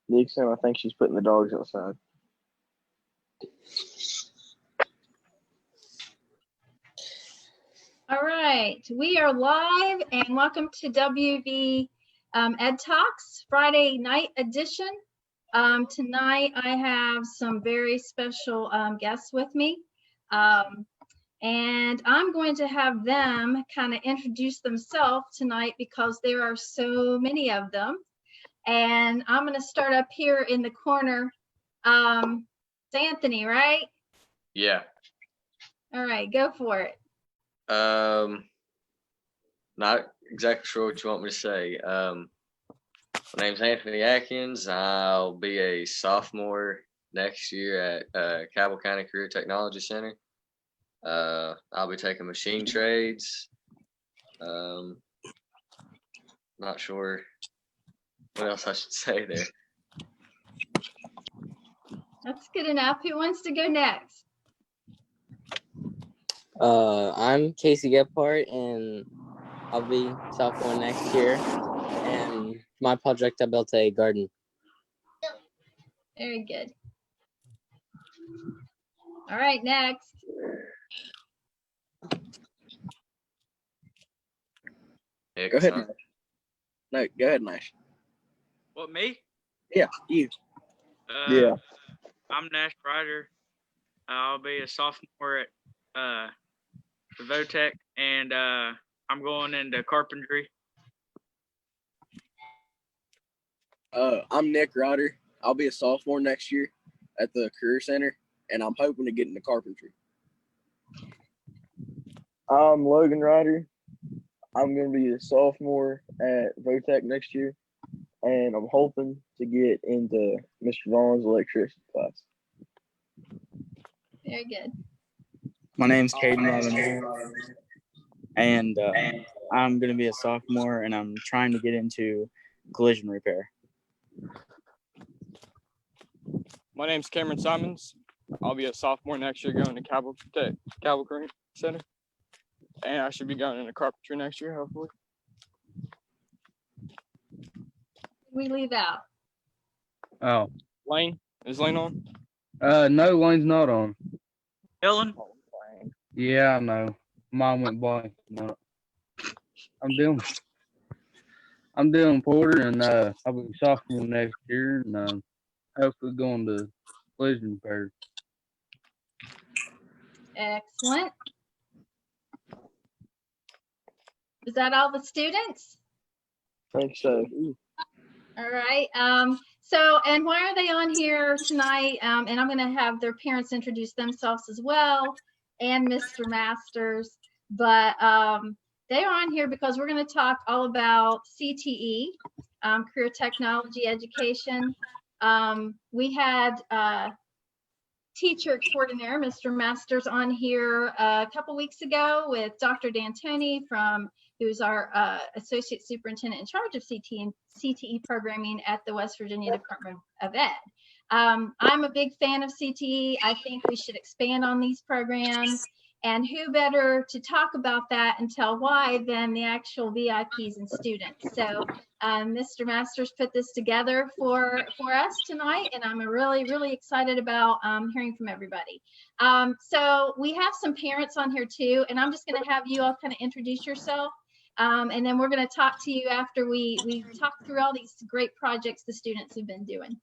Dixon, I think she's putting the dogs outside. All right, we are live and welcome to WV Ed Talks Friday night edition. Tonight I have some very special guests with me, and I'm going to have them kind of introduce themselves tonight because there are so many of them. And I'm going to start up here in the corner. It's Anthony, right? Yeah. All right, go for it. Not exactly sure what you want me to say. My name's Anthony Atkins. I'll be a sophomore next year at Cabell County Career Technology Center. I'll be taking machine trades. Not sure what else I should say there. That's good enough. Who wants to go next? I'm Casey Gephardt, and I'll be sophomore next year. And my project, I built a garden. Very good. All right, next. Go ahead, Nash. No, go ahead, Nash. What, me? Yeah, you. Yeah. I'm Nash Ryder. I'll be a sophomore at the Votech, and I'm going into carpentry. I'm Nick Ryder. I'll be a sophomore next year at the Career Center, and I'm hoping to get into carpentry. I'm Logan Ryder. I'm going to be a sophomore at Votech next year, and I'm hoping to get into Mr. Vaughn's electricity class. Very good. My name's Caden Robinson, and I'm going to be a sophomore, and I'm trying to get into collision repair. My name's Cameron Simons. I'll be a sophomore next year going to Cabell Career Center, and I should be going into carpentry next year, hopefully. We leave out. Oh, Lane? Is Lane on? No, Lane's not on. Ellen? Yeah, I know. Mom went blank. I'm doing Porter, and I'll be sophomore next year, and hopefully going to collision repair. Excellent. Is that all the students? I think so. All right. And why are they on here tonight? And I'm going to have their parents introduce themselves as well, and Mr. Masters. But they are on here because we're going to talk all about CTE, career technology education. We had teacher extraordinaire, Mr. Masters, on here a couple weeks ago with Dr. D'Antoni who's our associate superintendent in charge of CTE programming at the West Virginia Department of Ed. I'm a big fan of CTE. I think we should expand on these programs. And who better to talk about that and tell why than the actual VIPs and students. So Mr. Masters put this together for us tonight, and I'm really, really excited about hearing from everybody. So we have some parents on here too, and I'm just going to have you all kind of introduce yourself. And then we're going to talk to you after we talk through all these great projects the students have been doing.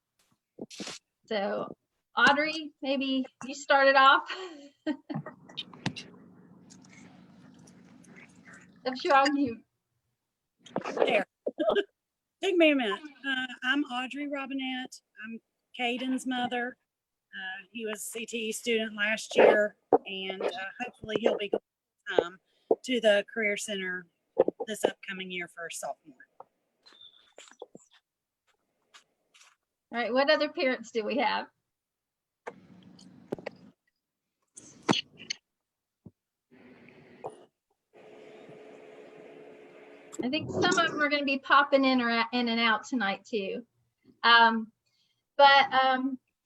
So Audrey, maybe you started off. I'm sure I'll mute. There. Take me a minute. I'm Audrey Robinette. I'm Caden's mother. He was a CTE student last year, and hopefully he'll be going to the Career Center this upcoming year for sophomore. All right, what other parents do we have? I think some of them are going to be popping in and out tonight too.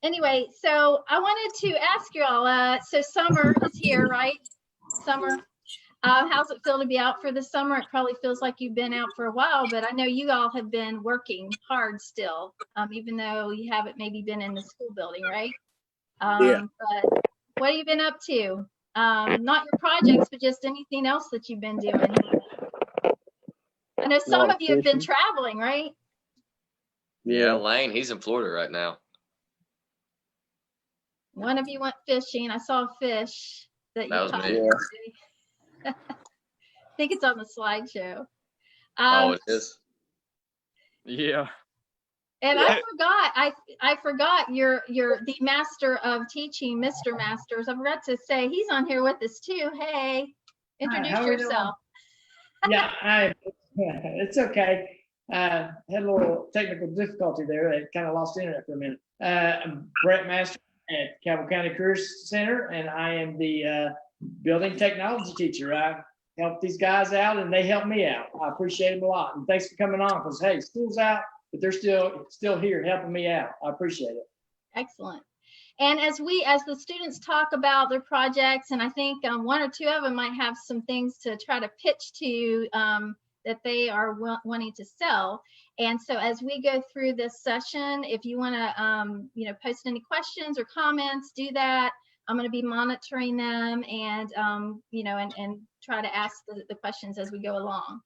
Anyway, so I wanted to ask you all, so summer is here, right? summer. How's it feel to be out for the summer? It probably feels like you've been out for a while, but I know you all have been working hard still, even though you haven't maybe been in the school building, right? Yeah. But what have you been up to? Not your projects, but just anything else that you've been doing. I know some of you have been traveling, right? Yeah, Lane, he's in Florida right now. One of you went fishing. I saw a fish that That you was caught. me. I think it's on the slideshow. Oh, it is. Yeah. And I forgot you're the master of teaching, Mr. Masters. I forgot to say he's on here with us too. Hey, introduce yourself. Yeah, it's okay. Had a little technical difficulty there. I kind of lost internet for a minute. I'm Bret Masters at Cabell County Career Center, and I am the building technology teacher. I help these guys out, and they help me out. I appreciate them a lot, and thanks for coming on. Because hey, school's out, but they're still here helping me out. I appreciate it. Excellent. And as the students talk about their projects, and I think one or two of them might have some things to try to pitch to you that they are wanting to sell. And so as we go through this session, if you want to, post any questions or comments, do that. I'm going to be monitoring them and, and try to ask the questions as we go along.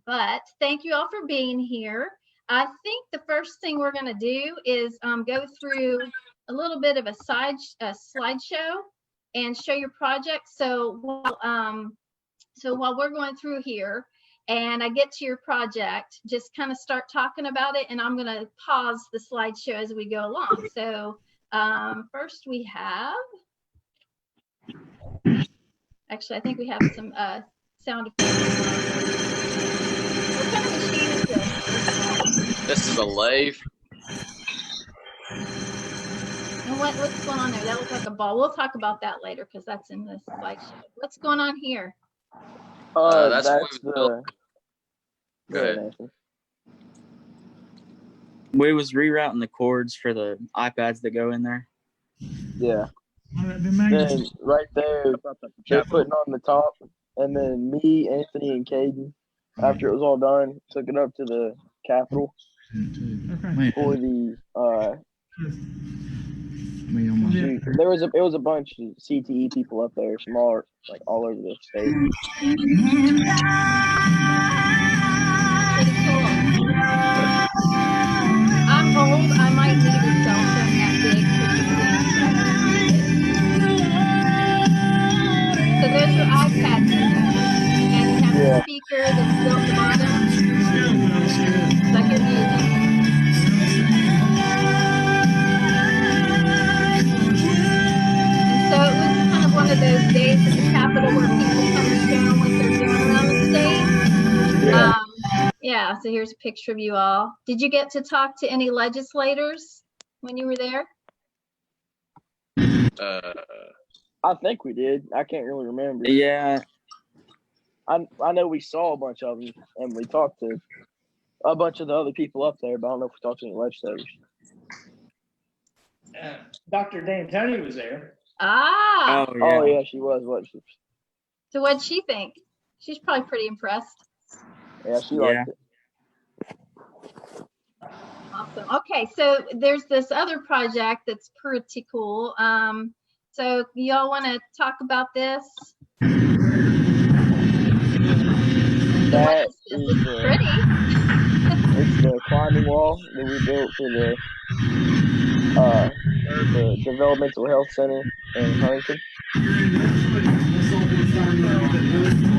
But thank you all for being here. I think the first thing we're going to do is go through a little bit of a slideshow and show your project. So while we're going through here and I get to your project, just kind of start talking about it, and I'm going to pause the slideshow as we go along. So first we have, actually I think we have some sound effects. What kind of machine is this? This is a lathe. And what's going on there? That looks like a ball. We'll talk about that later because that's in this slideshow. What's going on here? That's what the. Go ahead. We was rerouting the cords for the iPads that go in there. Yeah. Then right there, they're putting on the top, and then me, Anthony, and Caden, after it was all done, took it up to the Capitol for the shoot. It was a bunch of CTE people up there, some all over the state. Pretty cool. I'm old. I might need a cell phone that big for these things. So those are iPads in there, and you have the speaker that's built at the bottom. It's like your music. And so it was kind of one of those days at the Capitol where people come and show them what they're doing around the state. Yeah, so here's a picture of you all. Did you get to talk to any legislators when you were there? I think we did. I can't really remember. Yeah. I know we saw a bunch of them, and we talked to a bunch of the other people up there, but I don't know if we talked to any legislators. Dr. D'Antoni was there. Ah. Oh yeah, she was. What? So what'd she think? She's probably pretty impressed. Yeah, she liked it. Awesome. Okay, so there's this other project that's pretty cool. So y'all want to talk about this? That is pretty. It's the climbing wall that we built for the Developmental Health Center in Huntington.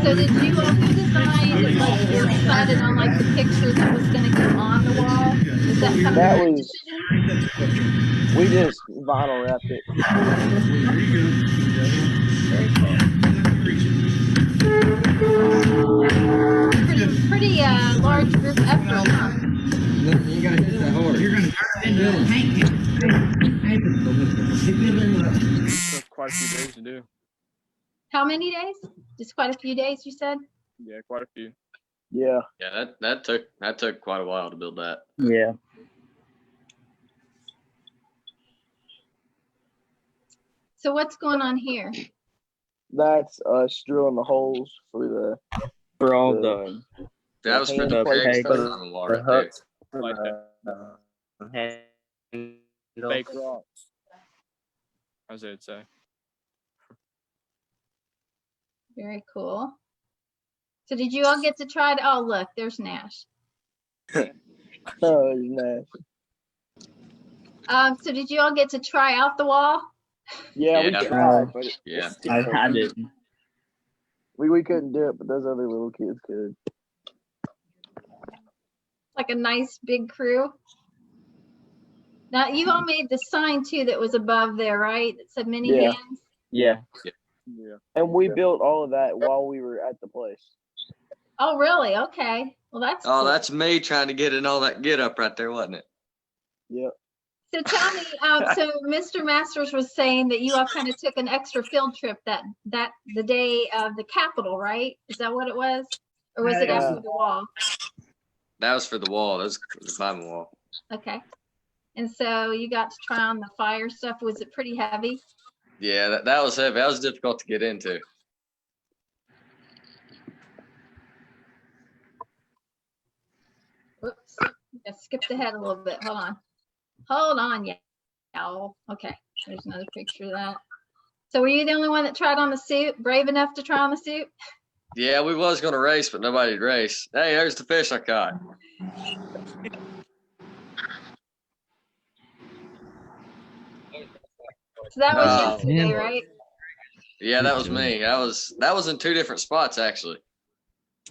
So did you all design, like, or decided on like the picture that was going to go on the wall? Was that kind of a decision? We just vinyl wrapped it. Pretty large group effort, huh? You gotta hit that hard. You're gonna Took quite a few days to do. How many days? Just quite a few days, you said? Yeah, quite a few. Yeah. Yeah, that took quite a while to build that. Yeah. So what's going on here? That's us drilling the holes for all the That was for hand the plate big stuff. stuff on the wall the right there. hooks for Like the handles. Fake rocks. As they'd say. Very cool. So did you all get to try it? Oh, look, there's Nash. Oh, nice. So did you all get to try out the wall? Yeah, we Yeah. tried, but Yeah. I didn't. we couldn't do it, but those other little kids could. Like a nice big crew. Now you all made the sign too that was above there, right? That said mini Yeah. hands. Yeah. Yeah. And we built all of that while we were at the place. Oh, really? Okay. Well, that's Oh, cool. that's me trying to get in all that get up right there, wasn't it? Yep. So tell me, so Mr. Masters was saying that you all kind of took an extra field trip that the day of the Capitol, right? Is that what it was? Or was it after the wall? That was for the wall. That was for the climbing wall. Okay. And so you got to try on the fire stuff. Was it pretty heavy? Yeah, that was heavy. That was difficult to get into. Whoops. I skipped ahead a little bit. Hold on. Hold on, y'all. Okay. There's another picture of that. So were you the only one that tried on the suit? Brave enough to try on the suit? Yeah, we was going to race, but nobody'd race. Hey, there's the fish I caught. So that was Oh. yesterday, right? Yeah, that was me. That was in 2 different spots, actually.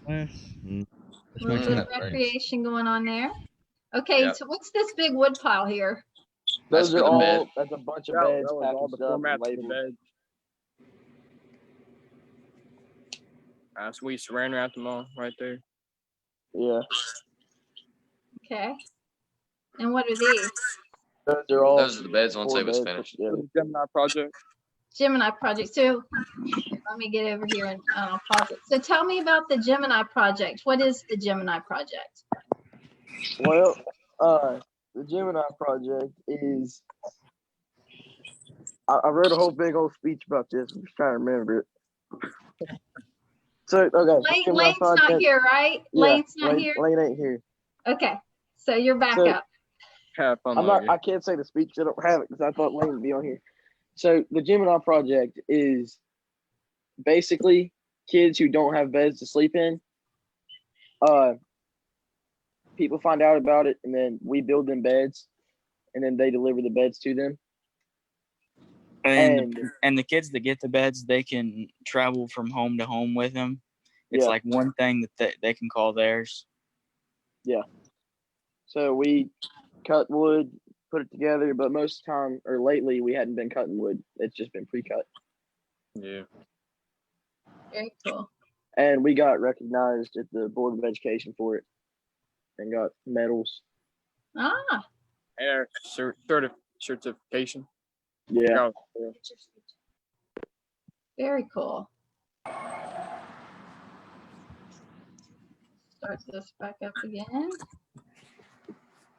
A little bit of recreation going on there. Okay, Yep. so what's this big wood pile here? That's Those for are the all. bed. That's a bunch of That beds was all the packaged up and formats for the labeled. bed. So we saran wrapped them all right there. Yeah. Okay. And what are these? Those are all. Those are the beds once 4 they was beds finished. put together. The Gemini project. Gemini project. So let me get over here and I'll pause it. So tell me about the Gemini project. What is the Gemini project? Well, the Gemini project is. I wrote a whole big old speech about this. I'm just trying to remember it. So okay, Lane's not here, right? Yeah, Lane's not here. Lane ain't here. Okay, so you're back So- up. Have fun. I'm not. I can't say the speech. I don't have it because I thought Lane would be on here. So the Gemini project is basically kids who don't have beds to sleep in. People find out about it, and then we build them beds, and then they deliver the beds to them. And the kids that get the beds, they can travel from home to home with them. It's Yeah. like one thing that they can call theirs. Yeah. So we cut wood, put it together, but most of the time, or lately, we hadn't been cutting wood. It's just been pre-cut. Yeah. Very cool. And we got recognized at the Board of Education for it and got medals. Ah, Air certification. Yeah. very cool. Start this back up again.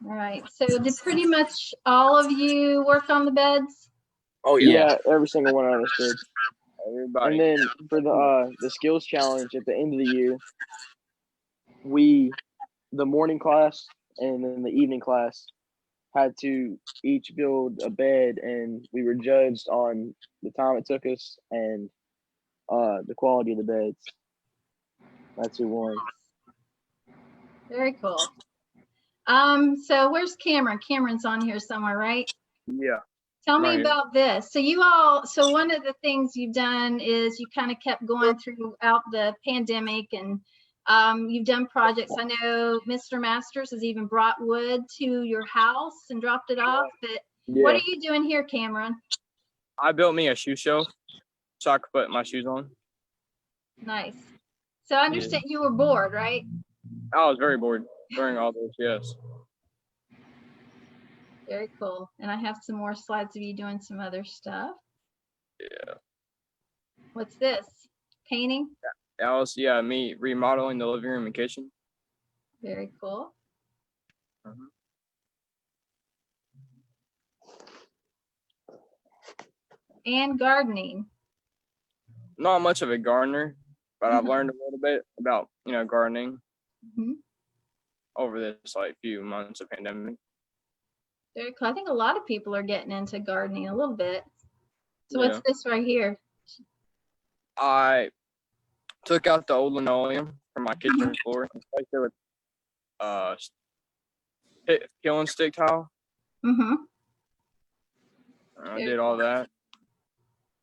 All right, so did pretty much all of you work on the beds? Oh Yeah, every single one of us did. Everybody. And then for the skills challenge at the end of the year, the morning class and then the evening class had to each build a bed, and we were judged on the time it took us and the quality of the beds. That's who won. Very cool. So where's Cameron? Cameron's on here somewhere, right? Yeah. Tell me Right. about this. So one of the things you've done is you kind of kept going throughout the pandemic, and you've done projects. I know Mr. Masters has even brought wood to your house and dropped it off, but what are you doing here, Cameron? I built me a shoe shelf so I could put my shoes on. Nice. So I understand you were bored, right? I was very bored during all this, yes. Very cool. And I have some more slides of you doing some other stuff. Yeah. What's this? Painting? That was, me remodeling the living room and kitchen. Very cool. And gardening. not much of a gardener, but I've Mhm. learned a little bit about, gardening Mhm. over this few months of pandemic. Very cool. I think a lot of people are getting into gardening a little bit. So what's Yeah. this right here? I took out the old linoleum from my kitchen floor and replaced it with killing stick tile. Mm-hmm. I did all that.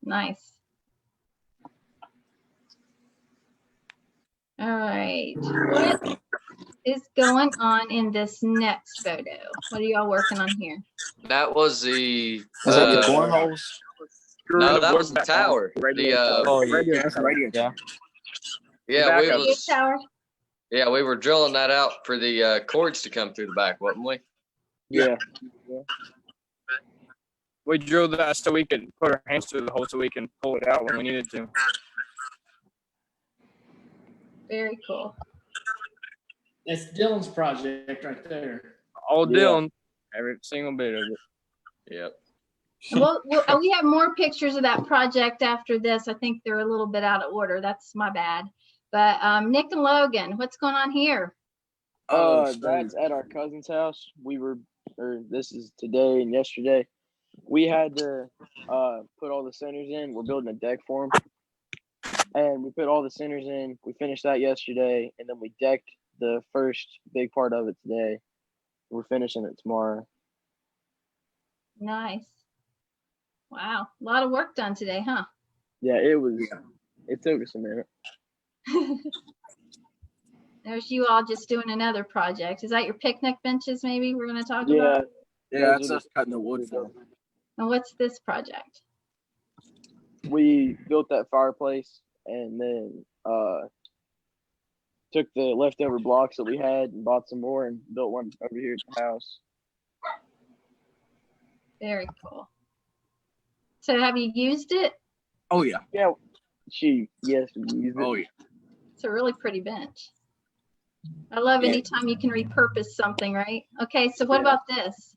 Nice. All right. What is going on in this next photo? What are y'all working on here? That was the. Is that the cornholes? No, that was the tower. Oh, Radio, that's a radio. Yeah. Yeah, we Radio was. tower. Yeah, we were drilling that out for the cords to come through the back, wasn't we? Yeah. We drilled that so we could put our hands through the hole so we can pull it out when we needed to. Very cool. That's Dylan's project right there. All Yeah. Dylan, every single bit of it. Yep. And we have more pictures of that project after this. I think they're a little bit out of order. That's my bad. But Nick and Logan, what's going on here? That's at our cousin's house. This is today and yesterday. We had to put all the centers in. We're building a deck for them. And we put all the centers in. We finished that yesterday, and then we decked the first big part of it today. We're finishing it tomorrow. Nice. Wow. A lot of work done today, huh? Yeah, it took us a minute. There's you all just doing another project. Is that your picnic benches maybe we're going to talk about? Yeah, that's us cutting the wood for them. And what's this project? We built that fireplace and then took the leftover blocks that we had and bought some more and built one over here at the house. Very cool. So have you used it? Oh yeah. Yeah. Yes, we used it. Oh yeah. It's a really pretty bench. I love anytime you can repurpose something, right? Okay, so what about this?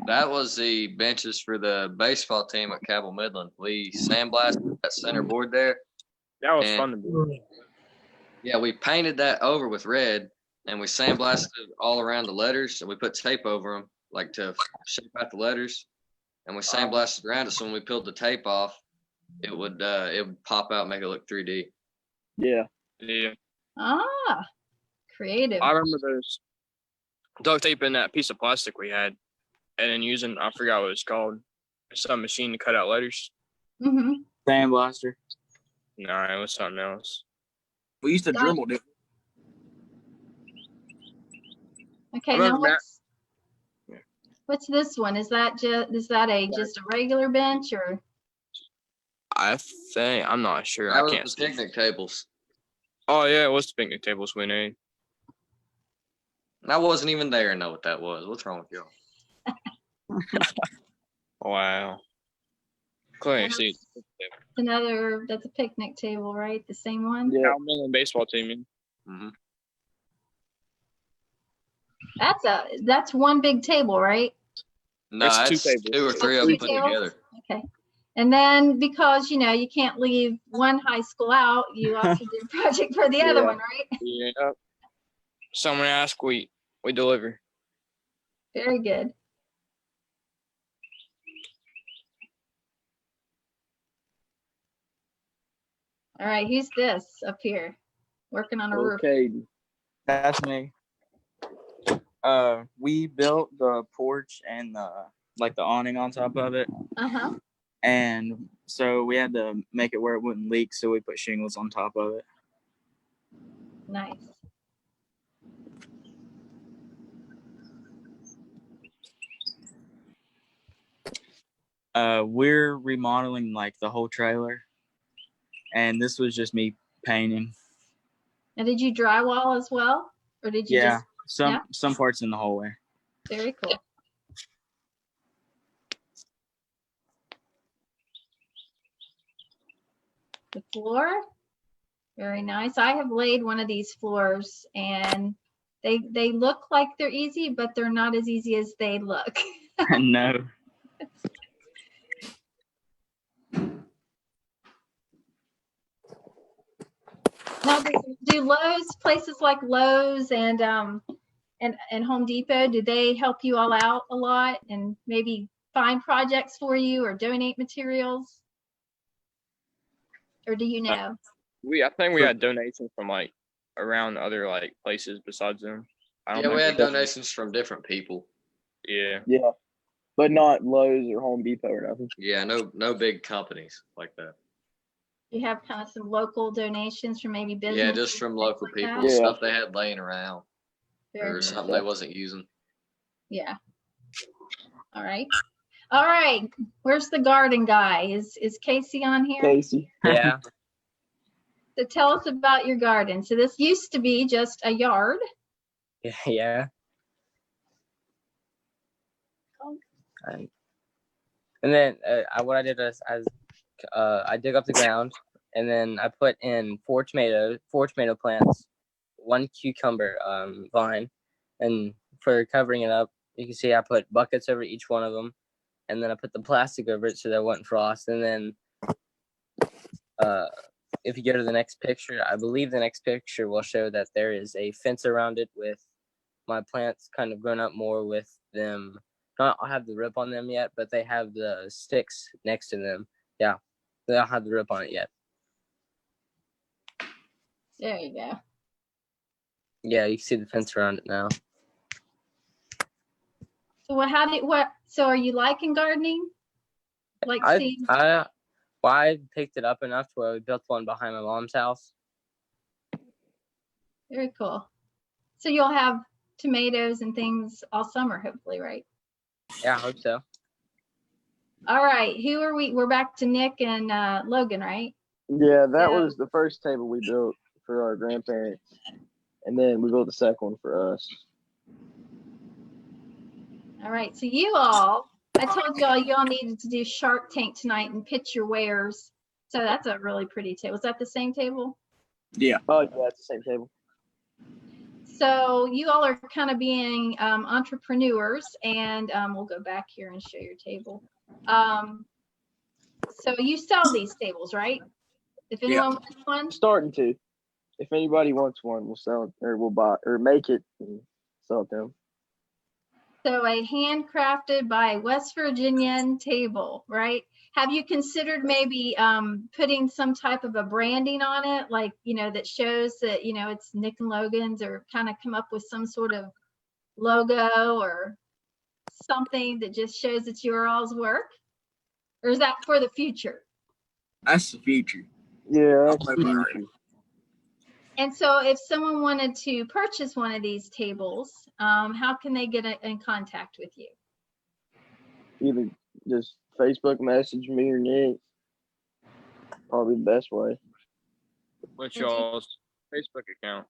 That was the benches for the baseball team at Cabell Midland. We sandblasted that center board there. That was fun to do. Yeah, we painted that over with red, and we sandblasted all around the letters, and we put tape over them, like to shape out the letters. And we sandblasted around it, so when we peeled the tape off, it would pop out and make it look 3D. Yeah. Yeah. Ah, creative. I remember those duct tape in that piece of plastic we had, and then using, I forgot what it's called, some machine to cut out letters. Mm-hmm. Sandblaster. No, it was something else. We used to Dremel it. Okay, now what's this one? Is that just a regular bench or? I think, I'm not sure. That I was can't the see. picnic tables. Oh yeah, it was the picnic tables we made. I wasn't even there and know what that was. What's wrong with y'all? Wow. Clearly, see. That's a picnic table, right? The same one? Yeah. Cabell Midland baseball team. Mm-hmm. That's one big table, right? No, It's two it's tables. 2 or 3 of them put together. Okay. And then because, you can't leave one high school out, you also do a project for the other one, right? Yeah. Someone asked, we deliver. Very good. All right, who's this up here working on a roof? Caden. That's me. We built the porch and the awning on top of it. Uh-huh. And so we had to make it where it wouldn't leak, so we put shingles on top of it. Nice. We're remodeling like the whole trailer, and this was just me painting. And did you drywall as well? Or did you Yeah, just some parts in the hallway. Very cool. The floor, very nice. I have laid one of these floors and they look like they're easy, but they're not as easy as they look. No. Now, do Lowe's, places like Lowe's and Home Depot, do they help you all out a lot and maybe find projects for you or donate materials? Or do you know? I think we had donations from like around other like places besides them. Yeah, we had donations from different people. Yeah. Yeah, but not Lowe's or Home Depot or nothing. Yeah, no big companies like that. You have kind of some local donations from maybe business. Yeah, just from local like people, that? stuff they had laying around Very or good. something they wasn't using. Yeah. All right. All right. Where's the garden guy? Is Casey on here? Casey. Yeah. So tell us about your garden. So this used to be just a yard. Yeah. And then what I did was I dig up the ground, and then I put in four tomato plants, one cucumber vine, and for covering it up, you can see I put buckets over each one of them, and then I put the plastic over it so there wasn't frost. And then if you go to the next picture, I believe the next picture will show that there is a fence around it with my plants kind of grown up more with them. Not have the rip on them yet, but they have the sticks next to them. Yeah, they don't have the rip on it yet. There you go. Yeah, you can see the fence around it now. So so are you liking gardening? Like seeds? I picked it up enough to where we built one behind my mom's house. Very cool. So you'll have tomatoes and things all summer, hopefully, right? Yeah, I hope so. All right. Who are we? We're back to Nick and Logan, right? Yeah, that was the first table we built for our grandparents. And then we built the second one for us. All right. So I told you all needed to do Shark Tank tonight and pitch your wares. So that's a really pretty table. Is that the same table? Yeah. Oh, yeah, it's the same table. So you all are kind of being entrepreneurs, and we'll go back here and show your table. So you sell these tables, right? If anyone wants one? Starting to. If anybody wants one, we'll sell it, or we'll buy, or make it and sell it to them. So a handcrafted by West Virginian table, right? Have you considered maybe putting some type of a branding on it, like, that shows that, it's Nick and Logan's, or kind of come up with some sort of logo or something that just shows it's your all's work? Or is that for the future? That's the future. Yeah, that's the future. And so if someone wanted to purchase one of these tables, how can they get in contact with you? Either just Facebook message me or Nick. Probably the best way. What's y'all's Facebook account?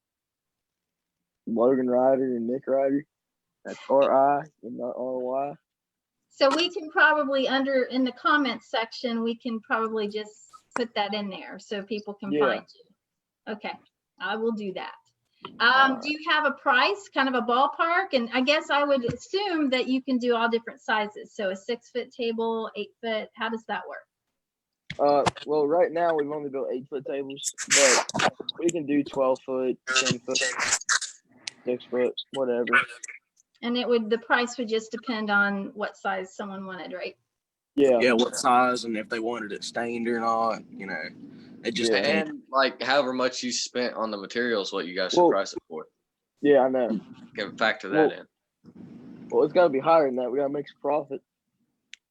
Logan Ryder and Nick Ryder. That's R-I and not R-Y. So we can probably in the comments section, we can probably just put that in there so people can find you. Okay, I will do that. Do you have a price, kind of a ballpark? And I guess I would assume that you can do all different sizes. So a 6-foot table, 8-foot, how does that work? Well, right now we've only built 8-foot tables, but we can do 12-foot, 10-foot, 6-foot, whatever. And the price would just depend on what size someone wanted, right? Yeah. Yeah, what size and if they wanted it stained or not, it just depends. And like however much you spent on the materials, what you guys should price it for. Yeah, I know. Can factor that in. Well, it's got to be higher than that. We got to make some profit.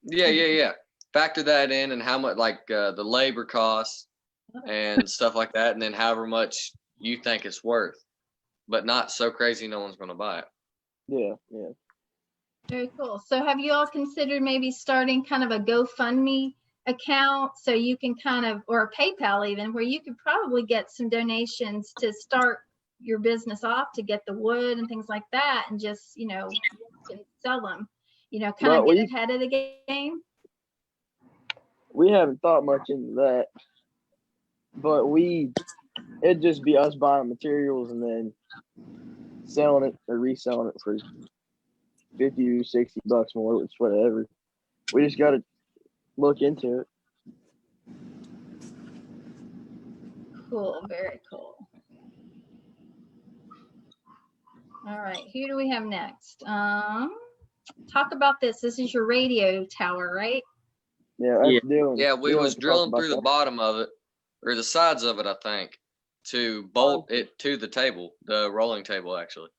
Yeah. Factor that in and how much, like the labor costs and stuff like that, and then however much you think it's worth, but not so crazy no one's going to buy it. Yeah. Very cool. So have you all considered maybe starting kind of a GoFundMe account so you can or a PayPal even, where you could probably get some donations to start your business off, to get the wood and things like that, and just, sell them, kind of get ahead of the game? We haven't thought much into that, but it'd just be us buying materials and then selling it or reselling it for $50 to $60 more. It's whatever. We just got to look into it. Cool. Very cool. All right, who do we have next? Talk about this. This is your radio tower, right? Yeah, that's Dylan. Yeah, we Dylan was can talk drilling about through the that. bottom of it, or the sides of it, I think, to bolt it to the table, the rolling table, actually.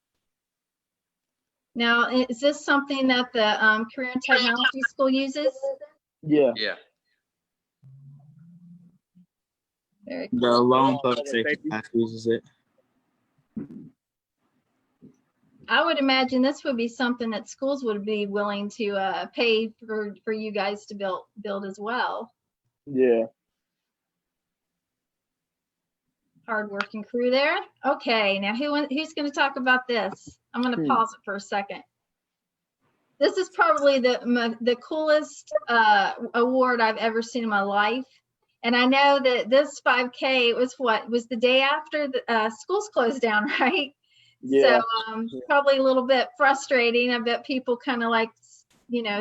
Now, is this something that the Career and Technology School uses? Yeah. Yeah. Very The cool. Long Public Safety class uses it. I would imagine this would be something that schools would be willing to pay for you guys to build as well. Yeah. Hardworking crew there. Okay, now who's going to talk about this? I'm going to pause it for a second. This is probably the coolest award I've ever seen in my life. And I know that this 5K was the day after the schools closed down, right? Yeah. So probably a little bit frustrating. I bet people kind of like,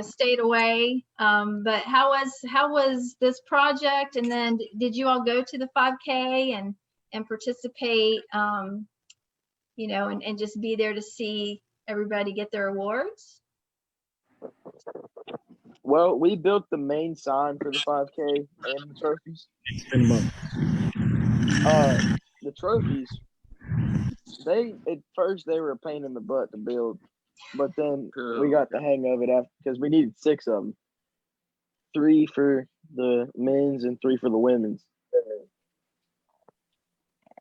stayed away. But how was this project? And then did you all go to the 5K and participate, and just be there to see everybody get their awards? Well, we built the main sign for the 5K and the trophies. The trophies, at first they were a pain in the butt to build, but then we got the hang of it because we needed 6 of them. 3 for the men's and 3 for the women's.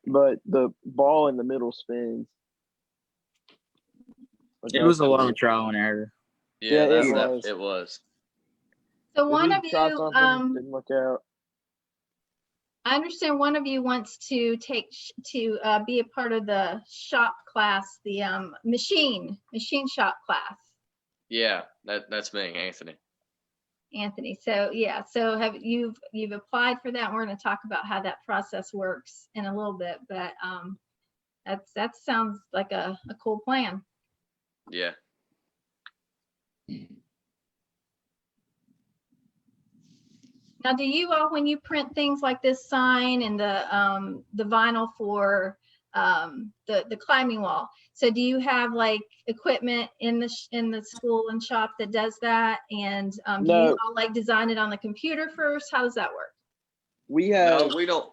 But the ball in the middle spins. It was a lot of trial and error. Yeah, it was. So one of you, didn't work out. I understand one of you wants to be a part of the shop class, the machine shop class. Yeah, that's me, Anthony. Anthony. So yeah, so you've applied for that. We're going to talk about how that process works in a little bit, but that sounds like a cool plan. Yeah. Now, do you all, when you print things like this sign and the vinyl for the climbing wall, so do you have like equipment in the school and shop that does that? And do you all like design it on the computer first? How does that work? We have. No, we don't.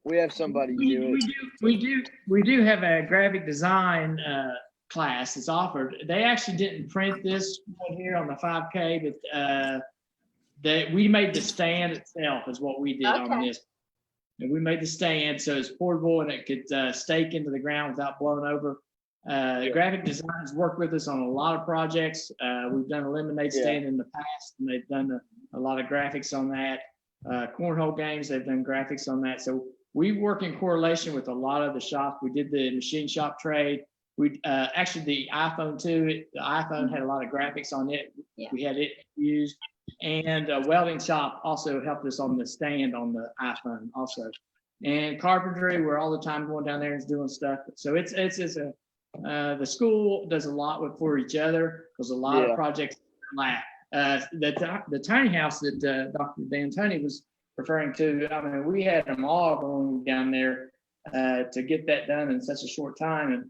We have somebody do it. We do have a graphic design class that's offered. They actually didn't print this one here on the 5K, but we made the stand itself is what we did on this. And we made the stand so it's portable and it could stake into the ground without blowing over. Graphic designers work with us on a lot of projects. We've done a lemonade stand in the past, and they've done a lot of graphics on that. Cornhole games, they've done graphics on that. So we work in correlation with a lot of the shops. We did the machine shop trade. We actually the iPhone too. The iPhone had a lot of graphics on it. Yeah. We had it used, and a welding shop also helped us on the stand on the iPhone also. And carpentry, we're all the time going down there and doing stuff. So it's the school does a lot for each other. There's a lot of projects overlap. The tiny house that Dr. D'Antoni was referring to, I mean, we had them all going down there to get that done in such a short time. And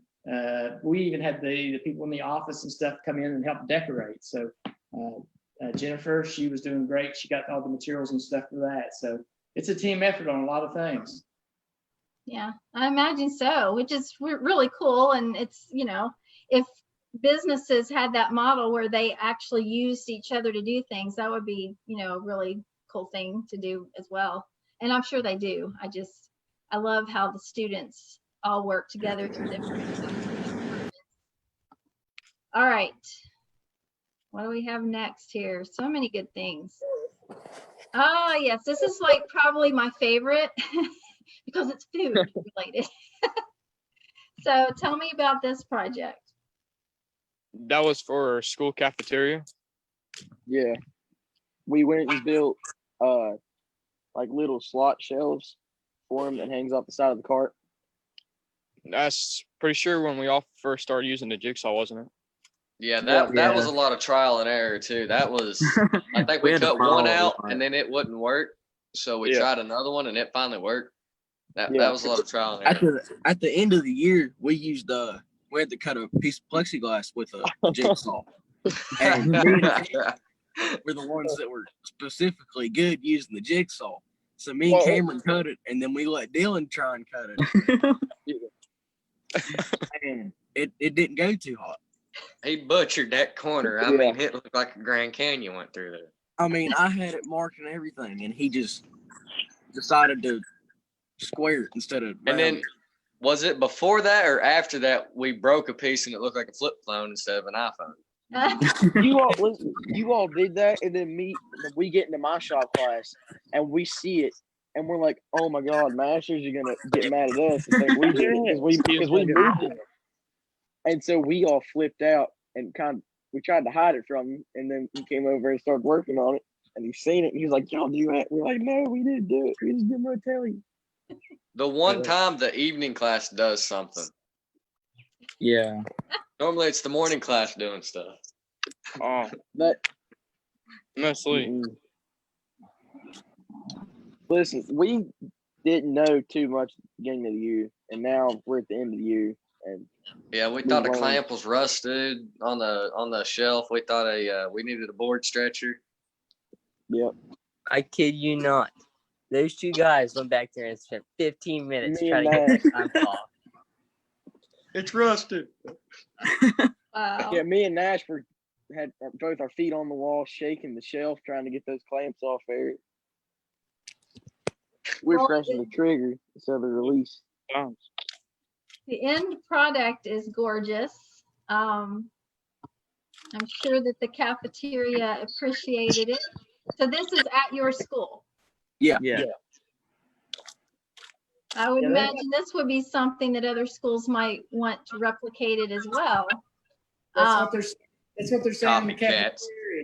we even had the people in the office and stuff come in and help decorate. So Jennifer, she was doing great. She got all the materials and stuff for that. So it's a team effort on a lot of things. Yeah, I imagine so, which is really cool. And it's, if businesses had that model where they actually used each other to do things, that would be, a really cool thing to do as well. And I'm sure they do. I love how the students all work together through different things. All right. What do we have next here? So many good things. Ah, yes, this is like probably my favorite because it's food related. So tell me about this project. That was for school cafeteria. Yeah. We went and built like little slot shelves for them that hangs off the side of the cart. That's pretty sure when we all first started using the jigsaw, wasn't it? Yeah, that was a lot of trial and error too. That was, I think we cut one out and then it wouldn't work. So we tried another one and it finally worked. That was a lot of trial and error. At the end of the year, we used we had to cut a piece of plexiglass with a jigsaw. And me and Cameron were the ones that were specifically good using the jigsaw. So me and Cameron cut it, and then we let Dylan try and cut it. And it didn't go too hot. He butchered that corner. I mean, it looked like a Grand Canyon went through there. I mean, I had it marked and everything, and he just decided to square it instead of And then, round it. was it before that or after that we broke a piece and it looked like a flip phone instead of an iPhone? You all did that, and then we get into my shop class, and we see it, and we're like, "Oh my God, Masters are gonna get mad at us and think we did it because we moved it." And so we all flipped out and we tried to hide it from him, and then he came over and started working on it, and he's seen it, and he's like, "Y'all do that?" We're like, "No, we didn't do it. We just didn't want to tell you." The one time the evening class does something. Yeah. Normally it's the morning class doing stuff. Oh, Mm-mm. Listen, we didn't know too much at the beginning of the year, and now we're at the end of the year. And yeah, we thought a clamp was rusted on the shelf. We thought we needed a board stretcher. Yep. I kid you not. Those two guys went back there and spent 15 minutes trying to get that clamp off. It's rusted. Wow. Yeah, me and Nash had both our feet on the wall, shaking the shelf, trying to get those clamps off there. We're pressing the trigger instead of the release. The end product is gorgeous. I'm sure that the cafeteria appreciated it. So this is at your school. Yeah. I would imagine this would be something that other schools might want to replicate it as well. That's what they're saying in the Copycats. cafeteria.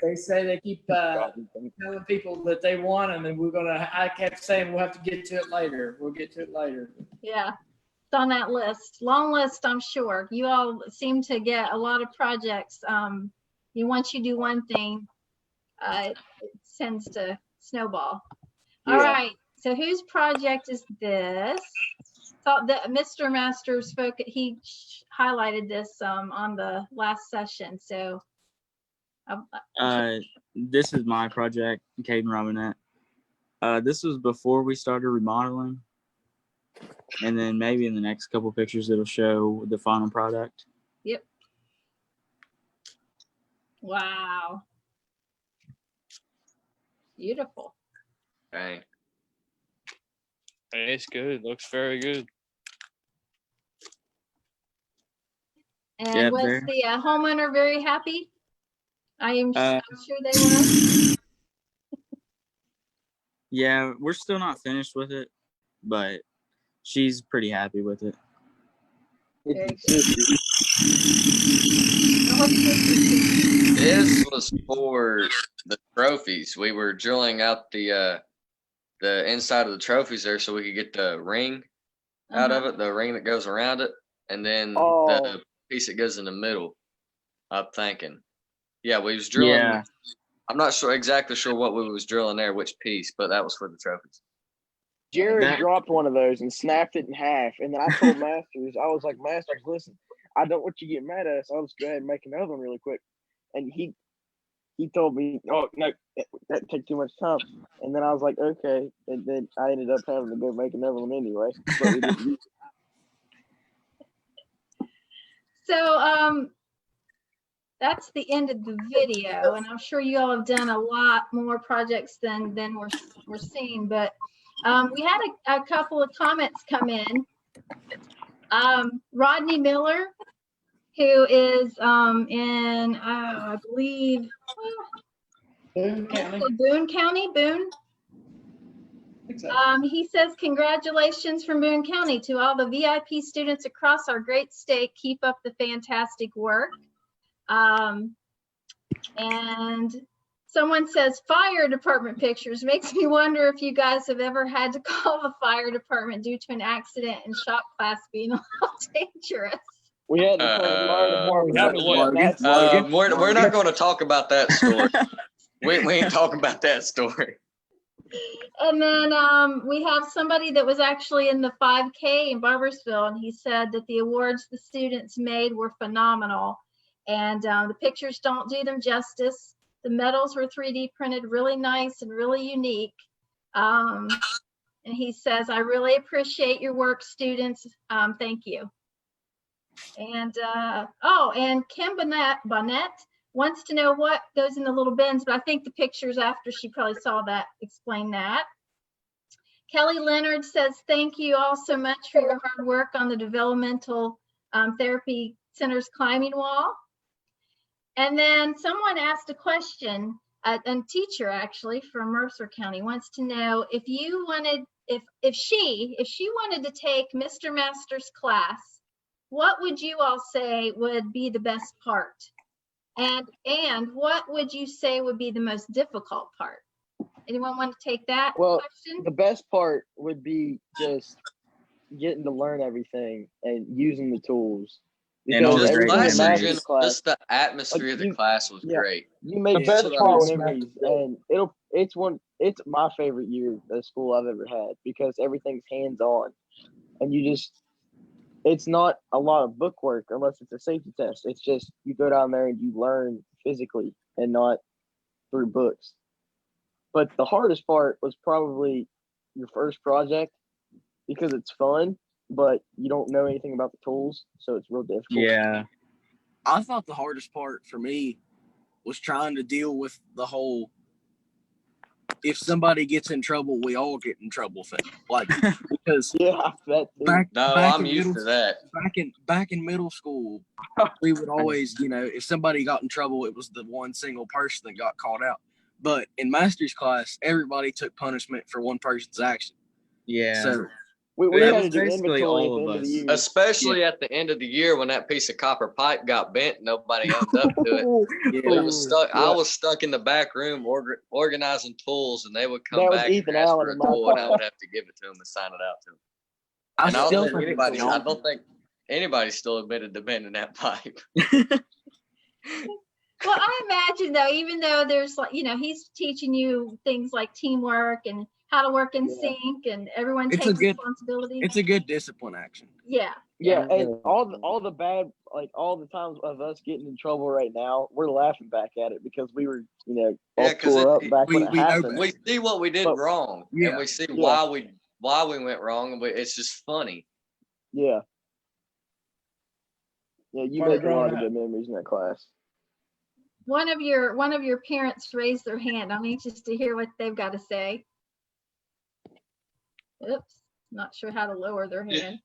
They say they keep telling people that they want them, and I kept saying we'll have to get to it later. We'll get to it later. Yeah, it's on that list. Long list, I'm sure. You all seem to get a lot of projects. Once you do one thing, it tends to snowball. All right. So whose project is this? Thought that Mr. Masters spoke. He highlighted this on the last session. So. This is my project, Caden Robinette. This was before we started remodeling, and then maybe in the next couple pictures it'll show the final product. Yep. Wow. Beautiful. Dang. It's good. Looks very good. And was the homeowner very happy? I'm sure they were. Yeah, we're still not finished with it, but she's pretty happy with it. This was for the trophies. We were drilling out the inside of the trophies there so we could get the ring out of it, the ring that goes around it, and then the piece that goes in the middle. I'm thinking. Yeah, we was drilling. Yeah. I'm not exactly sure what we was drilling there, which piece, but that was for the trophies. Jared dropped one of those and snapped it in half, and then I told Masters, I was like, "Masters, listen, I don't want you to get mad at us. I'll just go ahead and make another one really quick." And he told me, "Oh no, that took too much time." And then I was like, "Okay," and then I ended up having to go make another one anyway. But we didn't use it. So that's the end of the video, and I'm sure you all have done a lot more projects than we're seeing. But we had a couple of comments come in. Rodney Miller, who is in I believe Boone County. Boone County, Boone. He says, "Congratulations from Boone County to all the VIP students across our great state. Keep up the fantastic work." And someone says, "Fire department pictures." Makes me wonder if you guys have ever had to call the fire department due to an accident and shop class being a little dangerous. We had to call the fire department. We're not going to talk about that story. we ain't talking about that story. And then we have somebody that was actually in the 5K in Barbersville, and he said that the awards the students made were phenomenal. And the pictures don't do them justice. The medals were 3D printed really nice and really unique. And he says, I really appreciate your work, students. Thank you. And and Kim Bonnet wants to know what goes in the little bins, but I think the pictures after she probably saw that explain that. Kelly Leonard says, thank you all so much for your hard work on the Developmental Therapy Center's climbing wall. And then someone asked a question, a teacher actually from Mercer County wants to know if you wanted, if she wanted to take Mr. Masters' class, what would you all say would be the best part? And what would you say would be the most difficult part? Anyone want to take that question? The best part would be just getting to learn everything and using the tools. And all the Because great Class in memories. general, just the atmosphere of the class was great. You make The best such part great memories, and it's my favorite year of school I've ever had because everything's hands on, and it's not a lot of book work unless it's a safety test. It's just you go down there and you learn physically and not through books. But the hardest part was probably your first project because it's fun, but you don't know anything about the tools, so it's real difficult. Yeah. I thought the hardest part for me was trying to deal with the whole if somebody gets in trouble, we all get in trouble thing. Like, because I'm used to that. Back in middle school, we would always, if somebody got in trouble, it was the one single person that got called out. But in master's class, everybody took punishment for one person's action. Yeah. So we that had was to do basically inventory all at the of end of the us. year. Especially at the end of the year when that piece of copper pipe got bent, nobody owned up to it. We was stuck. I was stuck in the back room organizing tools, and they would come back and ask for a tool, and I would have to give it to them and sign it out to them. I don't think anybody still admitted to bending that pipe. Well, I imagine though, even though there's he's teaching you things like teamwork and how to work in sync, and everyone takes responsibility. It's a good discipline action. Yeah. Yeah, and all the bad, all the times of us getting in trouble right now, we're laughing back at it because we were, all tore up back when it happened. We see what we did wrong, and we see why we went wrong, and it's just funny. Yeah. Yeah, you make a lot of good memories in that class. One of your parents raised their hand. I'm anxious to hear what they've got to say. Oops, not sure how to lower their hand.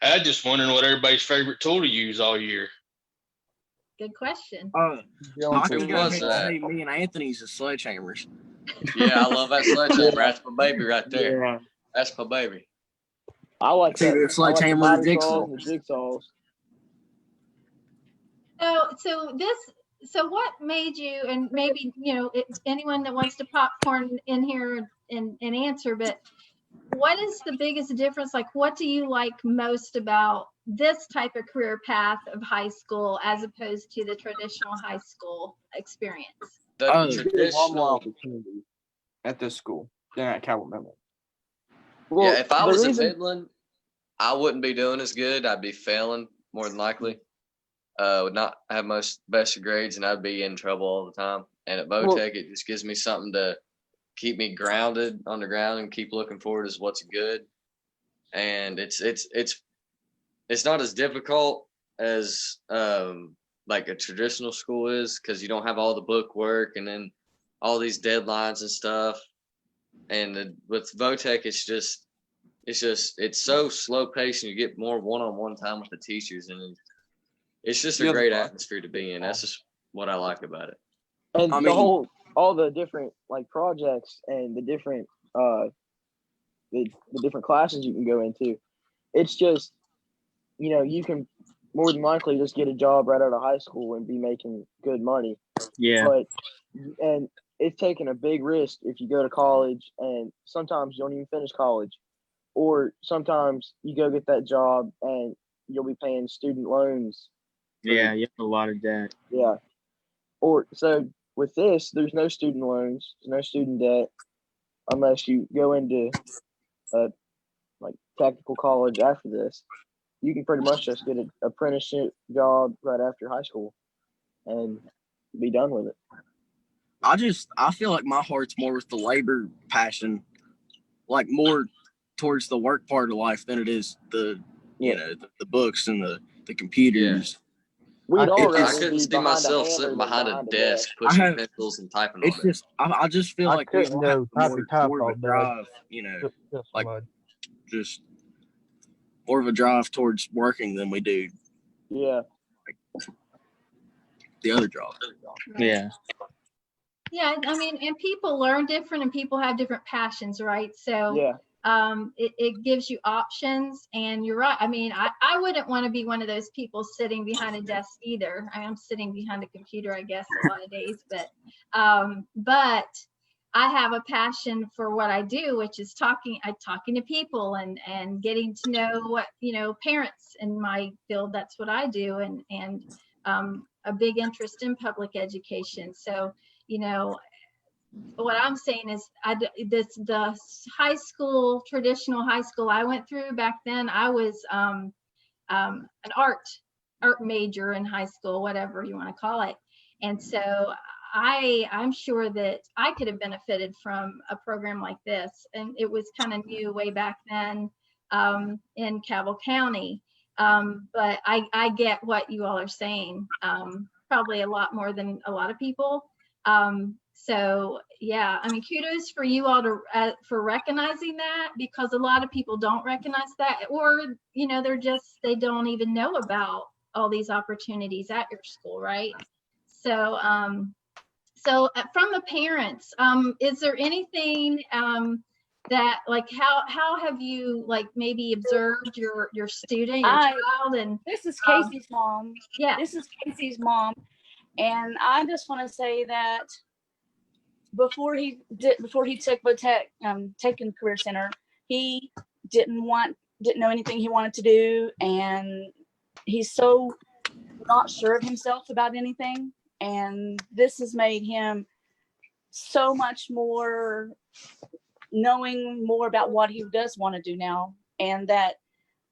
I just wondering what everybody's favorite tool to use all year. Good question. I can go ahead and say me and Anthony's is sledgehammers. Yeah, I love that sledgehammer. That's my baby right there. Yeah. That's my baby. I like that. Sledgehammer and jigsaws. So what made you, and maybe, anyone that wants to popcorn in here and answer, but what is the biggest difference? Like, what do you like most about this type of career path of high school as opposed to the traditional high school experience? The traditional opportunity at this school than at Cabell Middle. Well, if I was in Midland, I wouldn't be doing as good. I'd be failing more than likely. Would not have best grades, and I'd be in trouble all the time. And at Votech, it just gives me something to keep me grounded on the ground and keep looking forward as what's good. And it's not as difficult as like a traditional school is, because you don't have all the book work and then all these deadlines and stuff. And with Votech, it's so slow paced, and you get more one-on-one time with the teachers, and it's just a great atmosphere to be in. That's just what I like about it. And all the different projects and the different the different classes you can go into. It's just, you can more than likely just get a job right out of high school and be making good money. Yeah. And it's taking a big risk if you go to college, and sometimes you don't even finish college, or sometimes you go get that job and you'll be paying student loans. Yeah, you have a lot of debt. Yeah. Or so with this, there's no student loans, there's no student debt, unless you go into like technical college after this. You can pretty much just get an apprenticeship job right after high school and be done with it. I feel like my heart's more with the labor passion, like more towards the work part of life than it is the the books and the computers. We'd all I rather couldn't be see behind a myself hammer sitting than behind a desk pushing pencils and typing It's on it. just I just feel I like we couldn't all have go type more all of a day. drive, Just like mud. just more of a drive towards working than we do Yeah. the other job. Yeah. Yeah, I mean, and people learn different and people have different passions, right? So Yeah. it gives you options, and you're right. I mean, I wouldn't want to be one of those people sitting behind a desk either. I'm sitting behind a computer, I guess, a lot of days, but I have a passion for what I do, which is talking to people and getting to know what, parents in my field. That's what I do. And a big interest in public education. So, what I'm saying is the high school, traditional high school I went through back then, I was an art major in high school, whatever you want to call it. And so I'm sure that I could have benefited from a program like this. And it was kind of new way back then in Cabell County. But I get what you all are saying, probably a lot more than a lot of people. So yeah, I mean, kudos for you all for recognizing that, because a lot of people don't recognize that, or they don't even know about all these opportunities at your school, right? So from the parents, is there anything that, like, how have you, like, maybe observed your student, your child? And this is Casey's mom. Yeah, this is Casey's mom, and I just want to say that before he took Votech, taken Career Center, he didn't know anything he wanted to do, and he's so not sure of himself about anything. And this has made him so much more knowing more about what he does want to do now, and that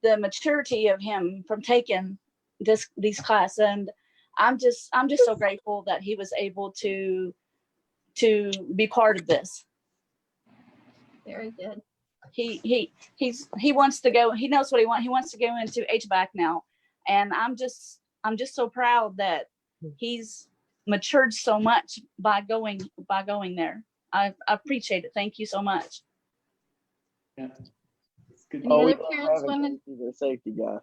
the maturity of him from taking these classes. And I'm just so grateful that he was able to be part of this. Very good. He wants to go. He knows what he wants. He wants to go into HVAC now, and I'm just so proud that he's matured so much by going there. I appreciate it. Thank you so much. Yeah. Any other parents want to? He's a safety guy.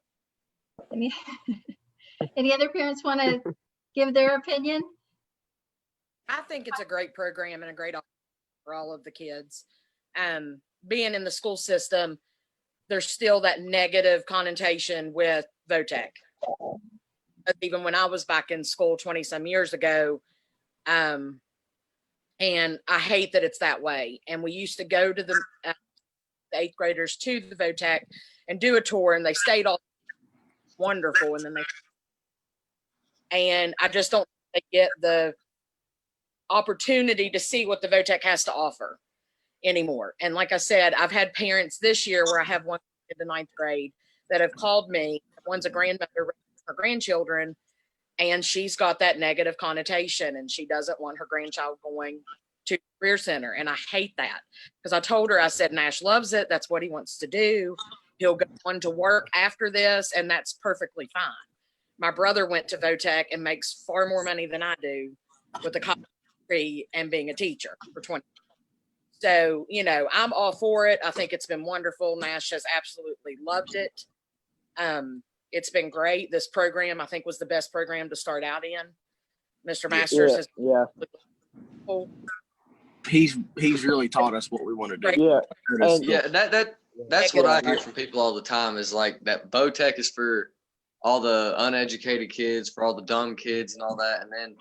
Any other parents want to give their opinion? I think it's a great program and a great opportunity for all of the kids. Being in the school system, there's still that negative connotation with Votech. Even when I was back in school 20 some years ago, and I hate that it's that way. And we used to go to the 8th graders to the Votech and do a tour, and they stayed all wonderful. And I just don't think they get the opportunity to see what the Votech has to offer anymore. And like I said, I've had parents this year where I have one in the 9th grade that have called me. One's a grandmother raising her grandchildren, and she's got that negative connotation, and she doesn't want her grandchild going to Career Center. And I hate that, because I told her, I said, Nash loves it. That's what he wants to do. He'll go on to work after this, and that's perfectly fine. My brother went to Votech and makes far more money than I do with a college degree and being a teacher for 20 years. So, I'm all for it. I think it's been wonderful. Nash has absolutely loved it. It's been great. This program, I think, was the best program to start out in. Mr. Masters has He's really taught us what we want to do. Yeah. That's what I hear from people all the time, is like that Votech is for all the uneducated kids, for all the dumb kids and all that. And then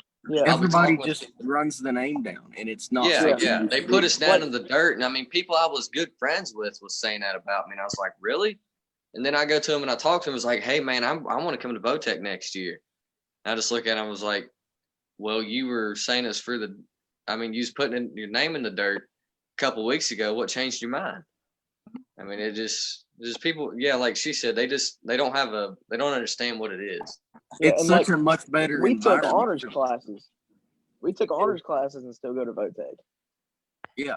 everybody just runs the name down, and it's not. Yeah. They put us down in the dirt. And I mean, people I was good friends with was saying that about me. And I was like, really? And then I go to him and I talk to him. I was like, hey man, I want to come to Votech next year. And I just look at him. I was like, well, you were saying us for the, I mean, you was putting in your name in the dirt a couple of weeks ago. What changed your mind? I mean, just people, yeah, like she said, they don't understand what it is. Yeah, It's and such like a much better we took environment. honors classes. We took honors classes and still go to VOTEC. Yeah.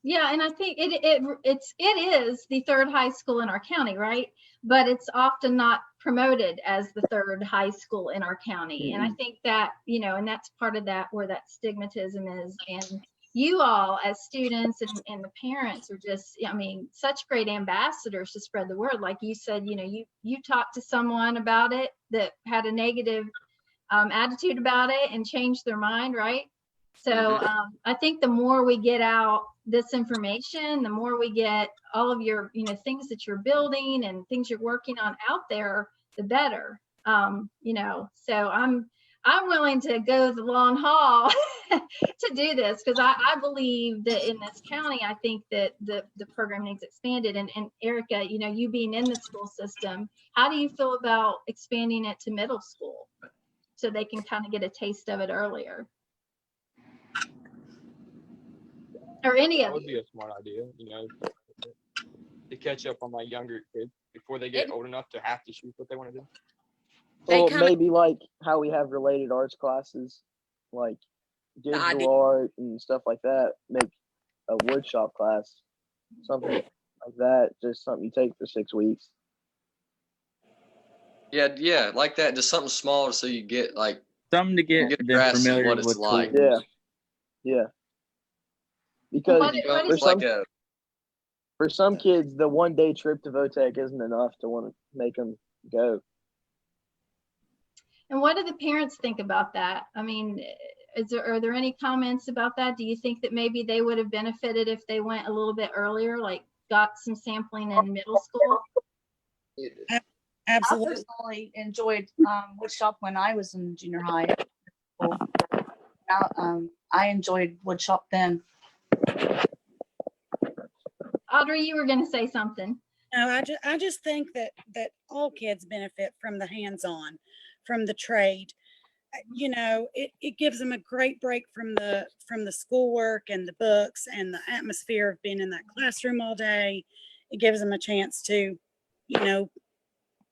Yeah, and I think it is the third high school in our county, right? But it's often not promoted as the third high school in our county. And I think that, and that's part of that where that stigmatism is. And you all as students and the parents are just, I mean, such great ambassadors to spread the word. Like you said, you talked to someone about it that had a negative attitude about it and changed their mind, right? So I think the more we get out this information, the more we get all of your, things that you're building and things you're working on out there, the better. So I'm willing to go the long haul to do this because I believe that in this county, I think that the program needs expanded. And Erica, you being in the school system, how do you feel about expanding it to middle school so they can kind of get a taste of it earlier? Or any That of would you. be a smart idea, to catch up on my younger kids before they get old enough to have to choose what they want to do. Well, maybe like how we have related arts classes, like digital art and stuff like that. Make a woodshop class, something like that. Just something you take for 6 weeks. Yeah, like that. Just something smaller so you get like something to get a grasp of familiar what it's with like. Yeah. Because for some kids, the 1 day trip to VOTEC isn't enough to want to make them go. And what do the parents think about that? I mean, are there any comments about that? Do you think that maybe they would have benefited if they went a little bit earlier, like got some sampling in middle school? Absolutely. I personally enjoyed woodshop when I was in junior high. I enjoyed woodshop then. Audrey, you were going to say something. No, I just think that all kids benefit from the hands-on, from the trade. It gives them a great break from the schoolwork and the books and the atmosphere of being in that classroom all day. It gives them a chance to,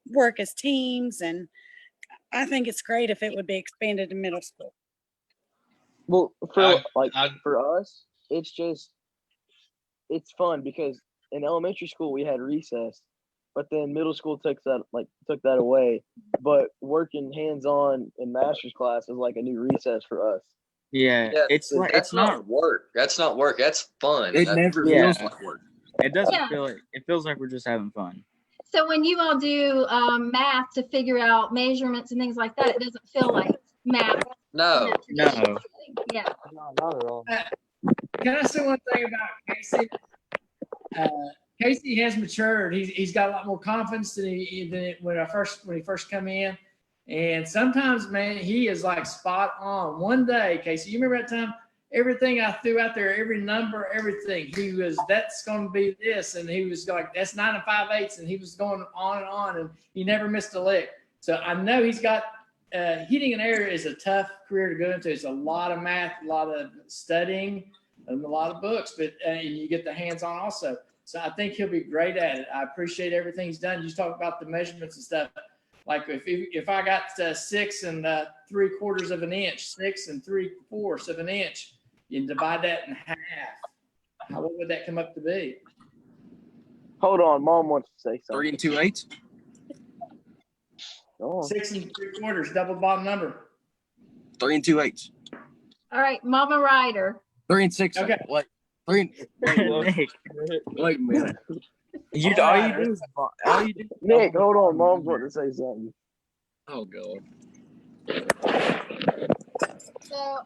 work as teams, and I think it's great if it would be expanded to middle school. Well, for us, it's fun because in elementary school we had recess, but then middle school took that away. But working hands-on in master's class is like a new recess for us. Yeah, it's not work. That's not work. That's fun. It never feels like work. It doesn't feel like it feels like we're just having fun. So when you all do math to figure out measurements and things like that, it doesn't feel like math. No. Yeah. No, not at all. Can I say one thing about Casey? Casey has matured. He's got a lot more confidence than when he first come in. And sometimes, man, he is like spot on. One day, Casey, you remember that time? Everything I threw out there, every number, everything. That's going to be this, and he was like, that's 9 5/8, and he was going on, and he never missed a lick. So I know he's got. Heating and air is a tough career to go into. It's a lot of math, a lot of studying, and a lot of books, but and you get the hands-on also. So I think he'll be great at it. I appreciate everything he's done. You talk about the measurements and stuff. Like if I got 6 3/4 of an inch, 6 3/4 of an inch, you divide that in half. What would that come up to be? Hold on, Mom wants to say something. 3 2/8. 6 3/4, double bottom number. 3 2/8. All right, Mama Ryder. 3 6. Okay. Wait a minute. Nick, hold on. Mom's wanting to say something. Oh God. So,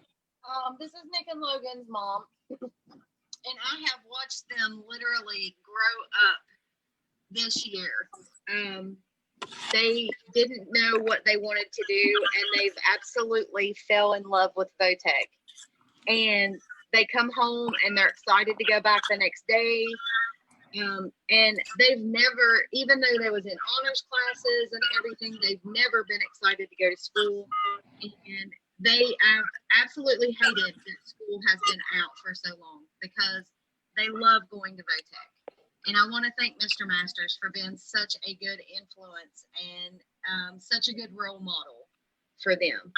this is Nick and Logan's mom, and I have watched them literally grow up this year. They didn't know what they wanted to do, and they've absolutely fell in love with VOTEC. And they come home and they're excited to go back the next day. And they've never, even though they was in honors classes and everything, they've never been excited to go to school. And they absolutely hated that school has been out for so long because they love going to VOTEC. And I want to thank Mr. Masters for being such a good influence and such a good role model for them.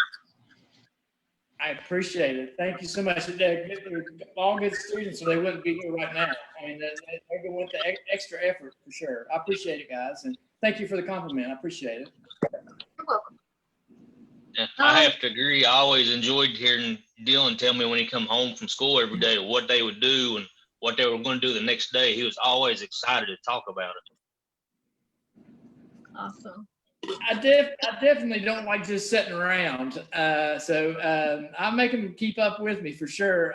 I appreciate it. Thank you so much. They're all good students, or they wouldn't be here right now. I mean, they went the extra effort for sure. I appreciate it, guys, and thank you for the compliment. I appreciate it. You're welcome. Yeah, I have to agree. I always enjoyed hearing Dylan tell me when he come home from school every day what they would do and what they were going to do the next day. He was always excited to talk about it. Awesome. I definitely don't like just sitting around. So I make them keep up with me for sure.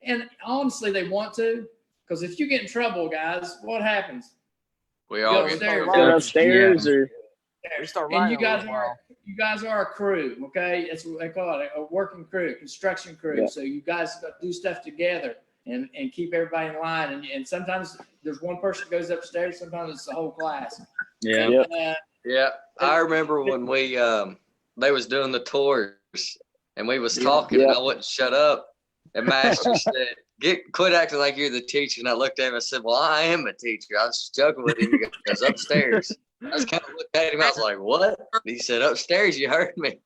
And honestly, they want to, because if you get in trouble, guys, what happens? We all get upstairs, yeah. or we start and you guys are a crew, okay? That's what they call it, a working crew, construction crew. Yeah. So you guys do stuff together and keep everybody in line. And sometimes there's one person goes upstairs. Sometimes it's the whole class. Yeah. Yeah, I remember when we they was doing the tours and we was talking and I wouldn't shut up. And Master said, quit acting like you're the teacher. And I looked at him and said, well, I am a teacher. I was just joking with him. He goes upstairs. I was kind of looking at him. I was like, what? And he said, upstairs, you heard me.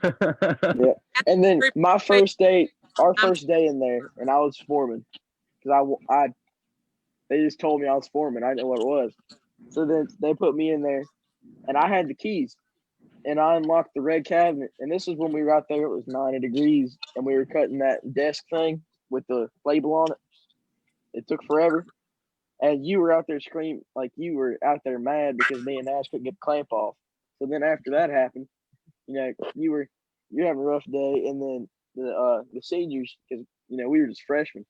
Yeah. And then our first day in there, and I was foreman because they just told me I was foreman. I didn't know what it was. So then they put me in there, and I had the keys, and I unlocked the red cabinet. And this was when we were out there. It was 90 degrees, and we were cutting that desk thing with the label on it. It took forever. And you were out there screaming, like you were out there mad because me and Nash couldn't get the clamp off. So then after that happened, you're having a rough day. And then the seniors, because, we were just freshmen.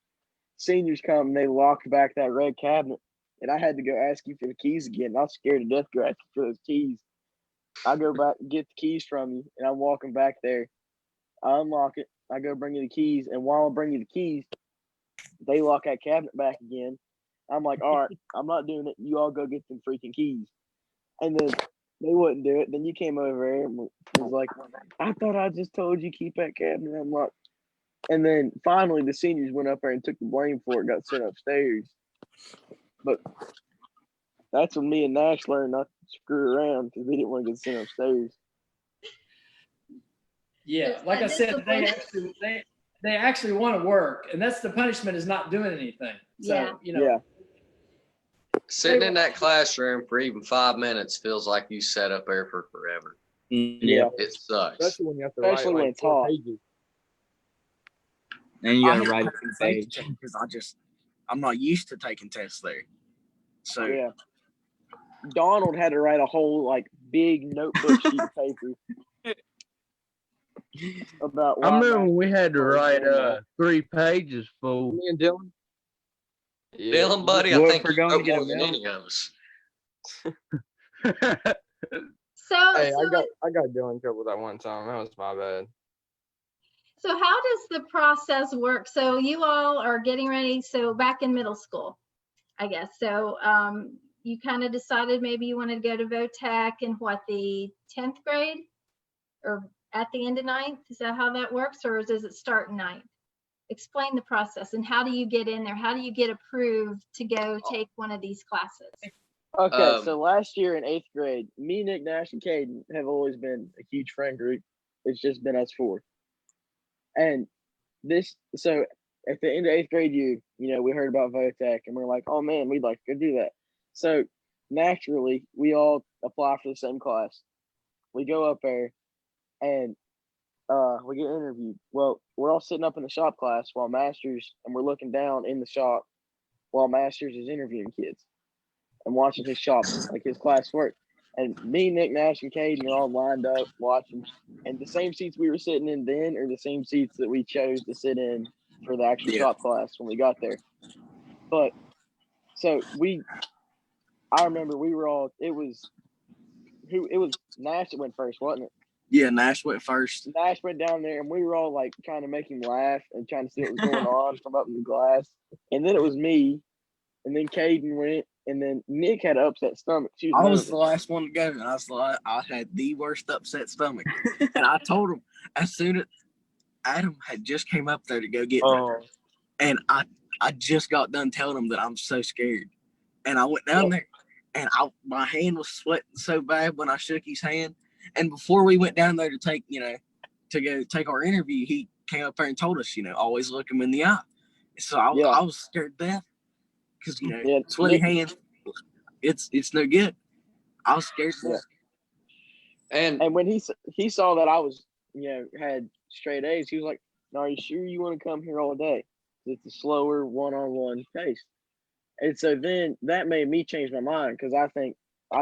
Seniors come and they locked back that red cabinet. And I had to go ask you for the keys again. I was scared to death to go ask you for those keys. I go back and get the keys from you, and I'm walking back there. I unlock it. I go bring you the keys. And while I'm bringing you the keys, they lock that cabinet back again. I'm like, all right, I'm not doing it. You all go get them freaking keys. And then they wouldn't do it. Then you came over there and was like, I thought I just told you keep that cabinet unlocked. And then finally the seniors went up there and took the blame for it, got sent upstairs. But that's when me and Nash learned not to screw around because we didn't want to get sent upstairs. Yeah, like I said, they actually want to work, and that's the punishment is not doing anything. So, Sitting in that classroom for even 5 minutes feels like you sat up there for forever. Yeah. It sucks. Especially when you have to write Especially when like it's 4 hot. pages. And you I gotta have write to it take page. it because I'm not used to taking tests there. So Yeah. Donald had to write a whole big notebook sheet of paper about. I remember when we had to write 3 pages full. Me and Dylan. Yeah. Dylan, buddy, I think you wrote more than any of us. Hey, I got Dylan in trouble that one time. That was my bad. So how does the process work? So you all are getting ready. So back in middle school, I guess. So you kind of decided maybe you wanted to go to VOTEC in the 10th grade or at the end of 9th? Is that how that works? Or does it start in 9th? Explain the process and how do you get in there? How do you get approved to go take one of these classes? Okay, so last year in 8th grade, me, Nick, Nash, and Caden have always been a huge friend group. It's just been us 4. And so at the end of 8th grade year, we heard about VOTEC and we're like, oh man, we'd like to go do that. So naturally, we all apply for the same class. We go up there and we get interviewed. Well, we're all sitting up in the shop class while Masters, and we're looking down in the shop while Masters is interviewing kids and watching his shop, his class work. And me, Nick, Nash, and Caden are all lined up watching. And the same seats we were sitting in then are the same seats that we chose to sit in for the actual shop class when we got there. But so I remember we were all, it was Nash that went first, wasn't it? Yeah, Nash went first. Nash went down there and we were all trying to make him laugh and trying to see what was going on from up in the glass. And then it was me. and then Caden went, and then Nick had an upset stomach. She I was nervous. the last one to go, and I had the worst upset stomach. And I told him as soon as Adam had just came up there to go get me, and I just got done telling him that I'm so scared, and I went down there, and my hand was sweating so bad when I shook his hand, and before we went down there to go take our interview, he came up there and told us, always look him in the eye. So I was scared to death because sweaty hands, it's no good. I was scared to death. And when he saw that I was had straight A's, he was like, "No, are you sure you want to come here all day? It's a slower one-on-one pace." And so then that made me change my mind because I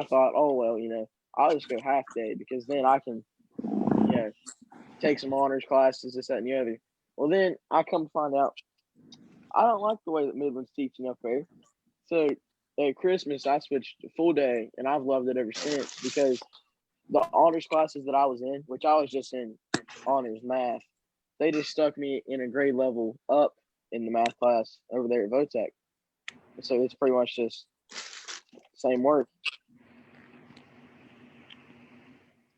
thought, oh well, I'll just go half day because then I can take some honors classes, this, that, and the other. Well, then I come to find out I don't like the way that Midland's teaching up there. So at Christmas, I switched to full day, and I've loved it ever since because the honors classes that I was in, which I was just in honors math, they just stuck me in a grade level up in the math class over there at Votech. So it's pretty much just same work.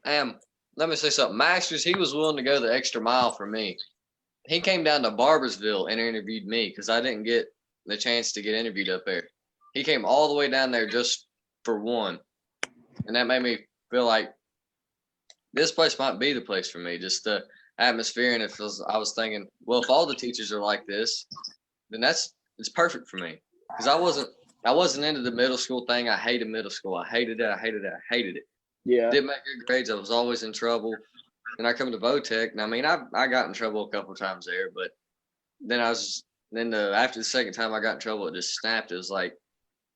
Let me say something. Masters, he was willing to go the extra mile for me. He came down to Barbersville and interviewed me because I didn't get the chance to get interviewed up there. He came all the way down there just for one. And that made me feel like this place might be the place for me, just the atmosphere. And I was thinking, well, if all the teachers are like this, then it's perfect for me. Because I wasn't into the middle school thing. I hated middle school. I hated it. Yeah. Didn't make good grades. I was always in trouble. And I come to Votech, and I mean, I got in trouble a couple of times there, but then after the second time I got in trouble, it just snapped. It was like,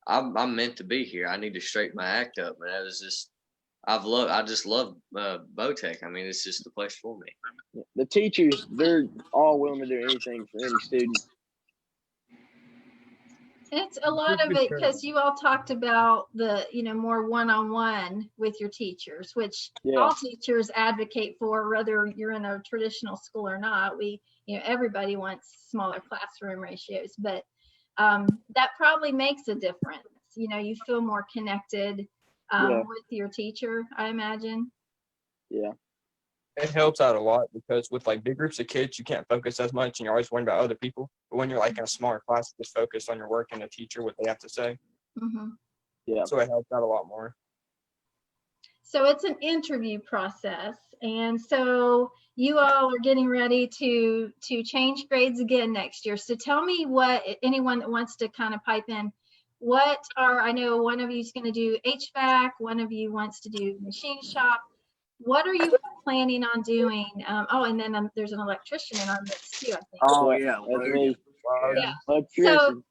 I'm meant to be here. I need to straighten my act up, man. It was just, I just love Votech. I mean, it's just the place for me. The teachers, they're all willing to do anything for any student. It's a lot of it because you all talked about the, more one-on-one with your teachers, which all teachers advocate for, whether you're in a traditional school or not. Everybody wants smaller classroom ratios, but that probably makes a difference. You feel more connected with your teacher, I imagine. Yeah. It helps out a lot because with like big groups of kids, you can't focus as much and you're always worrying about other people. But when you're like in a smaller class, just focus on your work and the teacher, what they have to say. Mm-hmm. Yeah. So it helps out a lot more. So it's an interview process. And so you all are getting ready to change grades again next year. So tell me what, anyone that wants to kind of pipe in, I know one of you is going to do HVAC, one of you wants to do machine shop. What are you planning on doing? And then there's an electrician in our midst too, I think. Oh, yeah. That's me. Yeah. So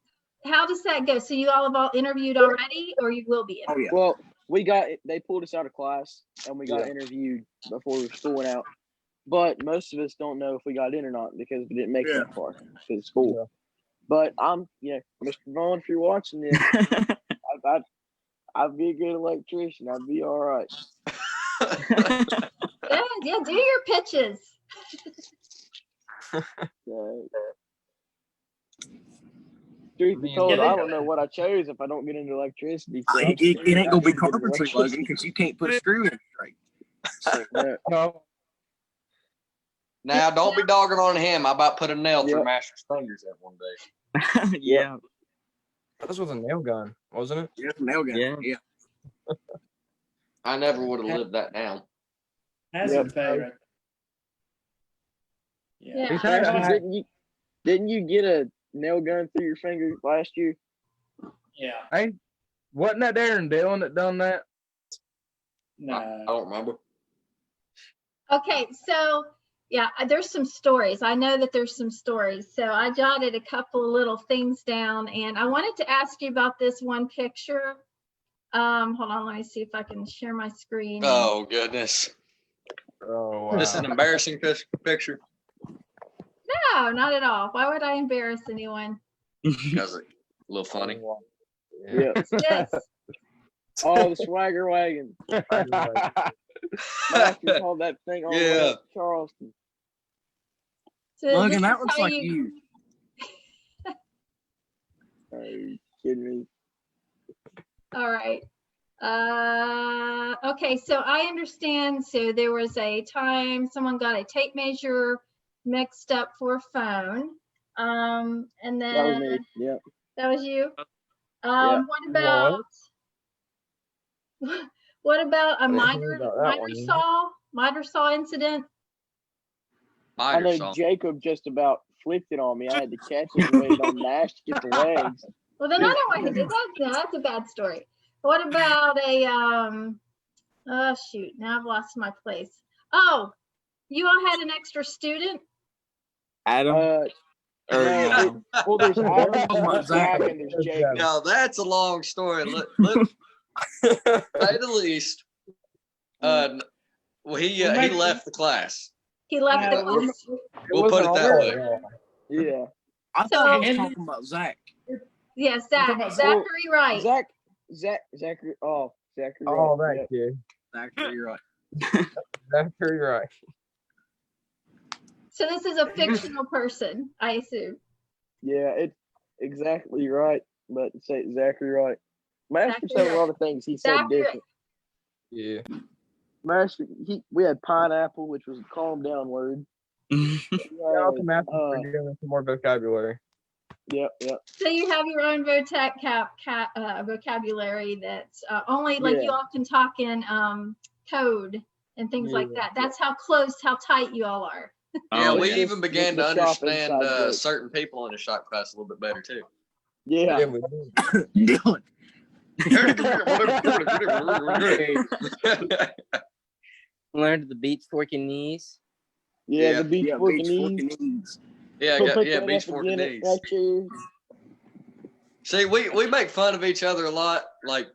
how does that go? So you all have all interviewed already, or you will be? Oh, yeah. Well, they pulled us out of class, and we got interviewed before school went out. But most of us don't know if we got in or not because we didn't make it that far to school. Yeah. But Mr. Vaughn, if you're watching this, I'd be a good electrician. I'd be all right. Yeah, do your pitches. Truth be told, I don't know what I chose if I don't get into electricity. So it ain't gonna be carpentry, Logan, because you can't put a screw in straight. So, no. Now, don't be dogging on him. I about put a nail through Master's fingers that one day. Yeah. This was a nail gun, wasn't it? Yeah, nail gun. Yeah. I never would have lived that down. That's a favorite. Yeah. Didn't you get a nail gun through your finger last year? Yeah. Hey, wasn't that Aaron Dillon that done that? No. I don't remember. Okay, so there's some stories. I know that there's some stories. So I jotted a couple of little things down, and I wanted to ask you about this one picture. Hold on, let me see if I can share my screen. Oh goodness. Oh wow. This is an embarrassing picture. No, not at all. Why would I embarrass anyone? Because it's a little funny. Yeah. Yes. Oh, the swagger wagon. Master called that thing on Charleston. So Logan, that looks like you. Are you kidding me. All right. Okay, so I understand. So there was a time someone got a tape measure mixed up for a phone. And then That was me. Yeah. That was you. Yeah. What about a I didn't hear miter about that one. miter saw incident? I know Jacob just about flipped it on me. I had to catch it and waited on Nash to get the legs. Well, then I know why he did that. No, that's a bad story. What about a oh shoot, now I've lost my place. Oh, you all had an extra student? Adam? No. Well, there's Adam, Zach, and there's Jacob. Now that's a long story. Let say the least. Well, he left the class. He left the class. We'll put it that way. Yeah. I thought he was talking about Zach. Yes, Zachary Wright. Zachary. Oh, Zachary. Oh, Wright. that kid. Zachary Wright. Zachary Wright. So this is a fictional person, I assume. Yeah, it's exactly right. But say Zachary Wright. Master said a lot of things he said different. Yeah. Master, we had pineapple, which was a calm down word. Shout out to Master for giving us some more vocabulary. Yep. So you have your own vocabulary that's only like you all can talk in code and things like that. That's how tight you all are. Yeah, we even began to understand certain people in the shop class a little bit better too. Yeah. Dylan. Learned the beats, forking knees. Yeah, the beach forking knees. Yeah, beach forking knees. See, we make fun of each other a lot. Like,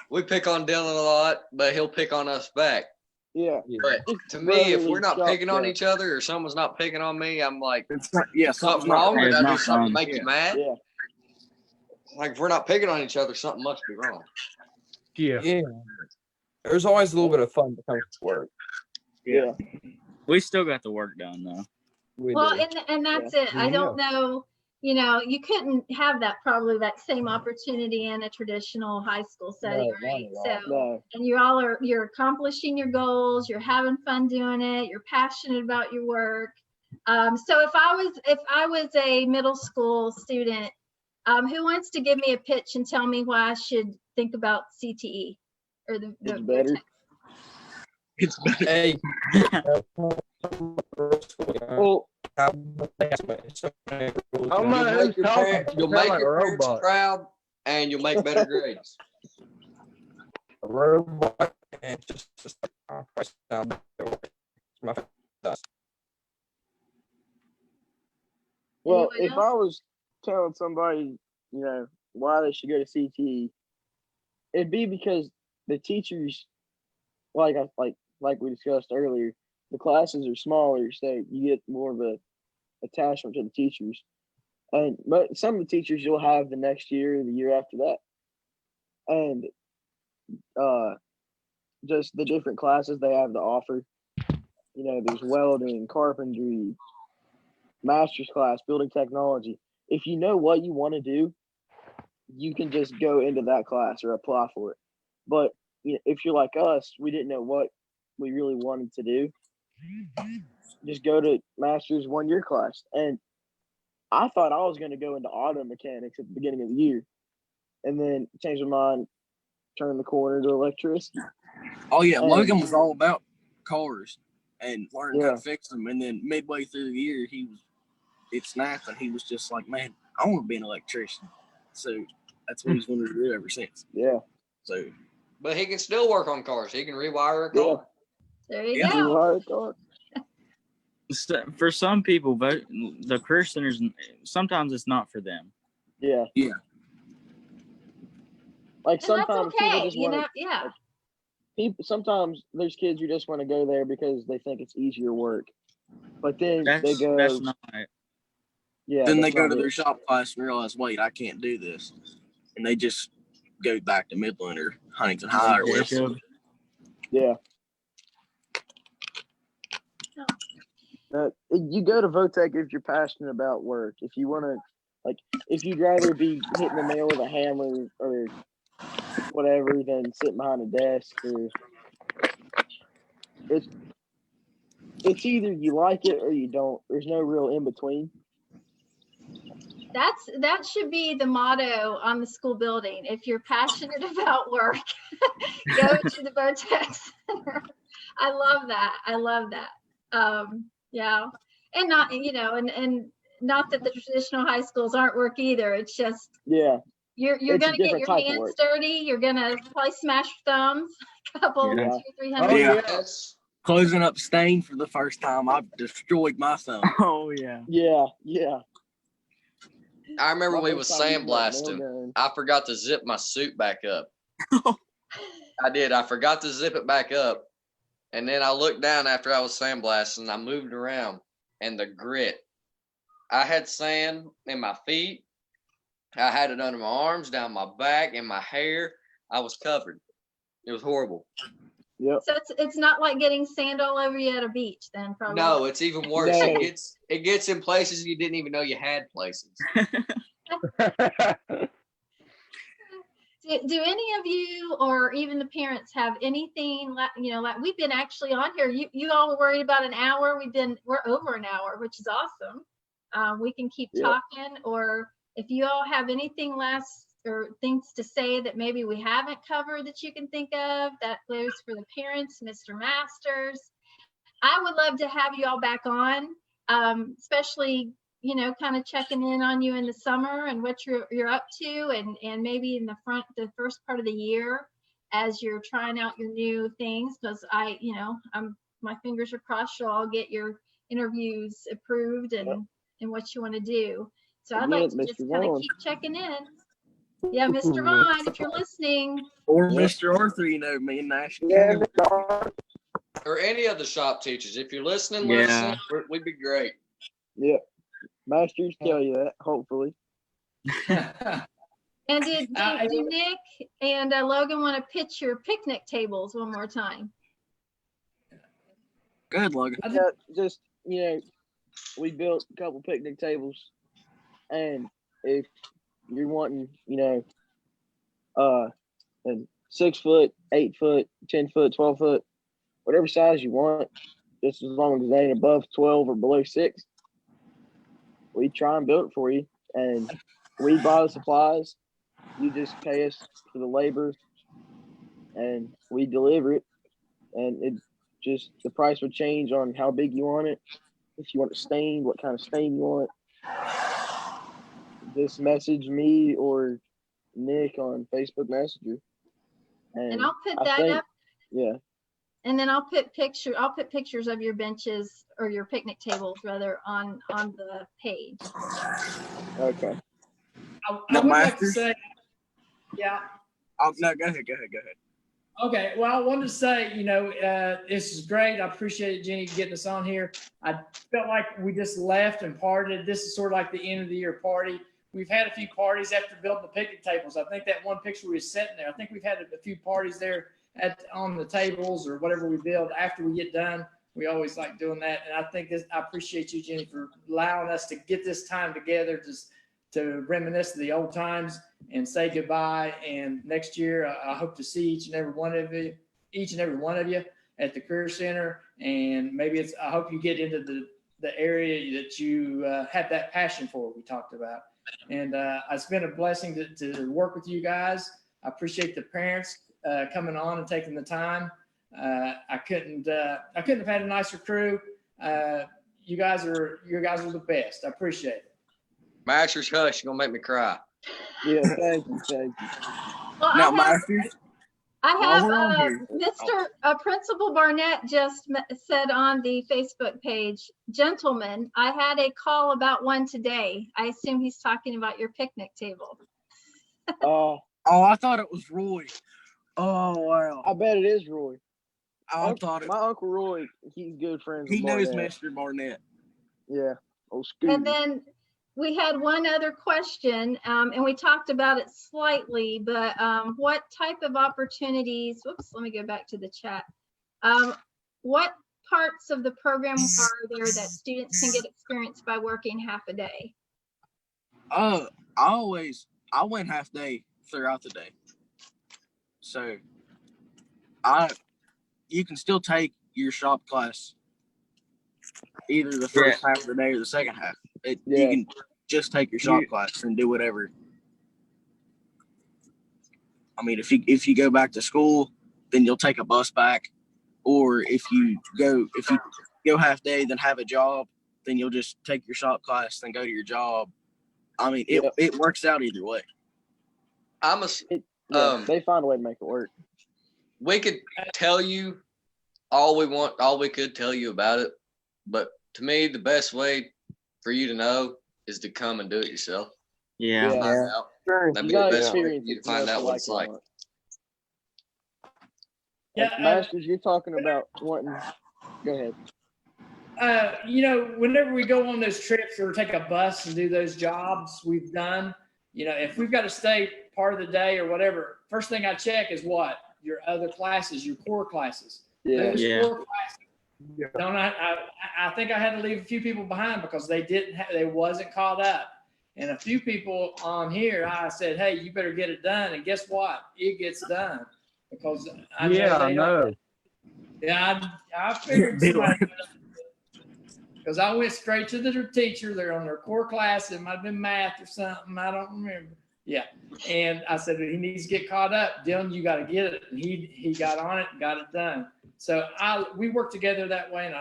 we pick on Dylan a lot, but he'll pick on us back. Yeah. But to me, if we're not picking on each other or someone's not picking on me, I'm like, something's wrong. Did I do something to make you mad? Yeah. Like, if we're not picking on each other, something must be wrong. Yeah. There's always a little bit of fun that comes to work. Yeah. We still got the work done though. Well, and that's it. I don't know. You know, you couldn't have that same opportunity in a traditional high school setting, right? So, and you're accomplishing your goals. You're having fun doing it. You're passionate about your work. So if I was a middle school student, who wants to give me a pitch and tell me why I should think about CTE or the better. It's better. Hey. Well, you'll make your parents proud and you'll make better grades. A robot and just well, if I was telling somebody, why they should go to CTE, it'd be because the teachers, like we discussed earlier, the classes are smaller, so you get more of a attachment to the teachers. But some of the teachers you'll have the next year or the year after that. And just the different classes they have to offer. There's welding, carpentry, master's class, building technology. If you know what you want to do, you can just go into that class or apply for it. But if you're like us, we didn't know what we really wanted to do, just go to master's 1 year class. And I thought I was going to go into auto mechanics at the beginning of the year, and then changed my mind, turned the corner to electricity. Oh yeah, Logan was all about cars and learning how to fix them. And then midway through the year, it snapped, and he was just like, "Man, I want to be an electrician." So that's what he's wanted to do ever since. Yeah. So, but he can still work on cars. He can rewire a car. There you go. Rewire a car. For some people, the career centers, sometimes it's not for them. Yeah. Yeah. Like sometimes okay. people just sometimes there's kids who just want to go there because they think it's easier work. But then they go. That's not right. Yeah. Then they go to their shop class and realize, wait, I can't do this, and they just go back to Midland or Huntington High or whatever. Yeah. You go to Votech if you're passionate about work. If you want to Like, if you'd rather be hitting the nail with a hammer or whatever than sitting behind a desk, or it's either you like it or you don't. There's no real in between. That should be the motto on the school building. If you're passionate about work, go to the Votech Center. I love that. Yeah, and not, and not that the traditional high schools aren't work either. It's just you're gonna get your hands dirty. You're gonna probably smash thumbs, a couple, 200-300. Yes. Closing up stain for the first time, I've destroyed my thumb. Oh yeah. Yeah. I remember we was sandblasting. I forgot to zip my suit back up. I did. I forgot to zip it back up. And then I looked down after I was sandblasting. I moved around, and the grit. I had sand in my feet. I had it under my arms, down my back, and my hair. I was covered. It was horrible. Yep. So it's not like getting sand all over you at a beach, then, probably. No, it's even worse. No. It gets in places you didn't even know you had places. Do any of you or even the parents have anything like we've been actually on here? You all were worried about an hour. We're over an hour, which is awesome. We can keep talking, or if you all have anything last or things to say that maybe we haven't covered that you can think of, that goes for the parents, Mr. Masters. I would love to have you all back on, especially, kind of checking in on you in the summer and what you're up to, and maybe in the first part of the year as you're trying out your new things, because my fingers are crossed you'll all get your interviews approved and what you want to do. So I'd like to just kind of keep checking in. Yeah, Mr. Vaughn, if you're listening. Or Mr. Arthur, me and Nash. Or any of the shop teachers. If you're listening, listen. We'd be great. Yeah. Masters tell you that, hopefully. And do Nick and Logan want to pitch your picnic tables one more time? Good, Logan. Just, we built a couple picnic tables, and if you're wanting, and 6 foot, 8 foot, 10 foot, 12 foot, whatever size you want, just as long as it ain't above 12 or below 6, we try and build it for you. And we buy the supplies. You just pay us for the labor, and we deliver it. And it just, the price would change on how big you want it. If you want it stained, what kind of stain you want. Just message me or Nick on Facebook Messenger, and I'll put that up. Yeah. And then I'll put pictures of your benches or your picnic tables rather on the page. Okay. I would like to say, yeah. No, go ahead. Okay, well, I wanted to say, this is great. I appreciate Jenny getting us on here. I felt like we just left and partied. This is sort of like the end of the year party. We've had a few parties after building the picnic tables. I think that one picture we were sitting there, I think we've had a few parties there on the tables or whatever we build after we get done. We always like doing that. And I think I appreciate you, Jenny, for allowing us to get this time together to reminisce of the old times and say goodbye. And next year, I hope to see each and every one of you at the Career Center. And maybe I hope you get into the area that you have that passion for, we talked about. And it's been a blessing to work with you guys. I appreciate the parents coming on and taking the time. I couldn't have had a nicer crew. You guys are the best. I appreciate it. Masters, hush, you're gonna make me cry. Yeah, thank you. Well, now, Masters. I have Principal Barnett just said on the Facebook page, gentlemen, I had a call about one today. I assume he's talking about your picnic table. Oh, I thought it was Roy. Oh, wow. I bet it is Roy. My Uncle Roy, he's good friends with He knows Barnett. Mr. Barnett. Yeah. Oh, Scooby. And then we had one other question, and we talked about it slightly, but what type of opportunities, whoops, let me go back to the chat. What parts of the program are there that students can get experience by working half a day? I went half day throughout the day. So you can still take your shop class either the first half of the day or the second half. You can just take your shop class and do whatever. I mean, if you go back to school, then you'll take a bus back, or if you go half day, then have a job, then you'll just take your shop class, then go to your job. I mean, it works out either way. They find a way to make it work. We could tell you all we could tell you about it, but to me, the best way for you to know is to come and do it yourself. Yeah. Find out. That'd be the best way for you to find out what it's like. Masters, you're talking about wanting. Go ahead. Whenever we go on those trips or take a bus and do those jobs we've done, if we've got to stay part of the day or whatever, first thing I check is what? Your other classes, your core classes. Core classes. I think I had to leave a few people behind because they wasn't caught up. And a few people on here, I said, hey, you better get it done. And guess what? It gets done. Because I know. Yeah, I figured somebody. Because I went straight to the teacher. They're on their core class. It might have been math or something. I don't remember. Yeah. And I said, he needs to get caught up. Dylan, you got to get it. And he got on it and got it done. So we work together that way, and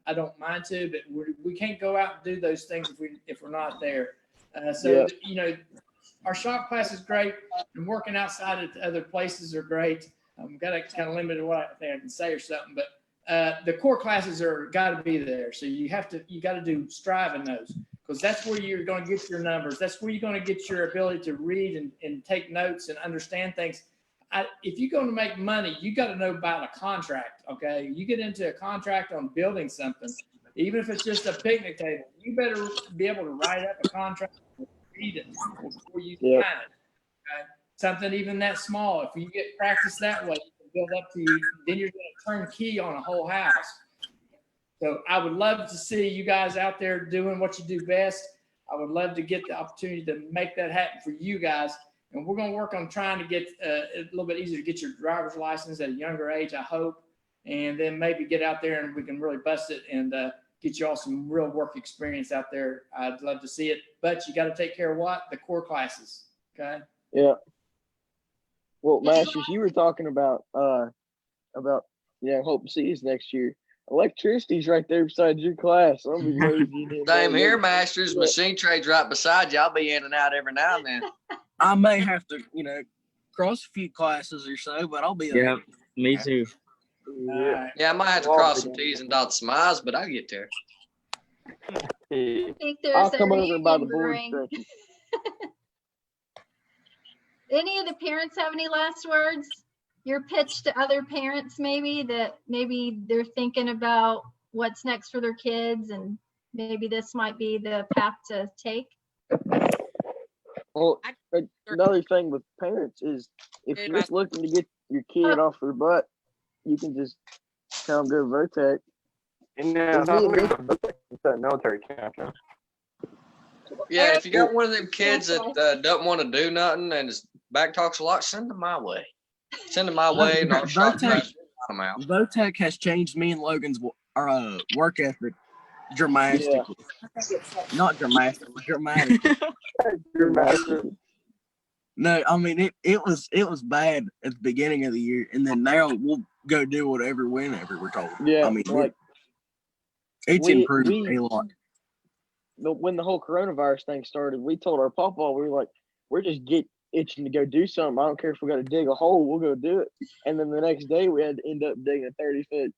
I don't mind to, but we can't go out and do those things if we're not there. Our shop class is great, and working outside at other places are great. I've got to kind of limit what I think I can say or something, but the core classes are got to be there. So you got to do strive in those, because that's where you're going to get your numbers. That's where you're going to get your ability to read and take notes and understand things. If you're going to make money, you got to know about a contract. Okay, you get into a contract on building something, even if it's just a picnic table, you better be able to write up a contract and read it before you sign it. Okay? Something even that small. If you get practice that way, you can build up to you. Then you're going to turn key on a whole house. So I would love to see you guys out there doing what you do best. I would love to get the opportunity to make that happen for you guys. And we're going to work on trying to get a little bit easier to get your driver's license at a younger age, I hope. And then maybe get out there and we can really bust it and get you all some real work experience out there. I'd love to see it. But you got to take care of what? The core classes. Okay? Yeah. Well, Masters, you were talking about hope to see us next year. Electricity's right there beside your class. I'll be lazy. Same here, Masters. Machine trade's right beside you. I'll be in and out every now and then. I may have to, cross a few classes or so, but I'll be there. Yeah, me too. Yeah, I might have to cross some T's and dot some I's, but I'll get there. I think there's I'll come over by the board ring. stretching. Any of the parents have any last words? Your pitch to other parents, maybe they're thinking about what's next for their kids, and maybe this might be the path to take. Well, another thing with parents is if you're just looking to get your kid off their butt, you can just tell them go to Vertec. And that military camp. Yeah, if you got one of them kids that don't want to do nothing and his back talks a lot, send them my way. Send them my way, and I'll shop them out. Votech has changed me and Logan's work ethic dramatically. Not dramatically, dramatically. Dramatically. No, I mean it was bad at the beginning of the year, and then now we'll go do whatever, whenever we're told. Yeah, I mean it's improved a lot. When the whole coronavirus thing started, we told our papa, we were like, we're just itching to go do something. I don't care if we got to dig a hole, we'll go do it. And then the next day we had to end up digging a 30-foot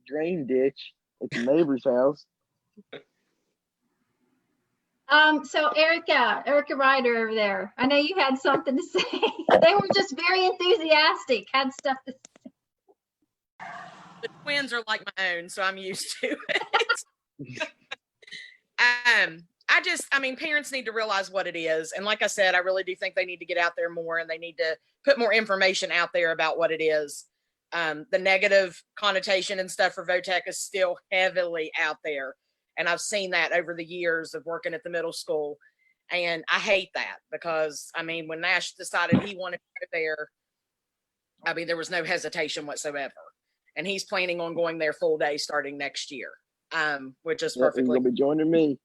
drain ditch at the neighbor's house. So Erica Ryder over there, I know you had something to say. They were just very enthusiastic, had stuff to say. The twins are like my own, so I'm used to it. Parents need to realize what it is. And like I said, I really do think they need to get out there more, and they need to put more information out there about what it is. The negative connotation and stuff for Votech is still heavily out there. And I've seen that over the years of working at the middle school. And I hate that because, I mean, when Nash decided he wanted to go there, I mean, there was no hesitation whatsoever. And he's planning on going there full day starting next year, which is perfectly. He'll be joining me.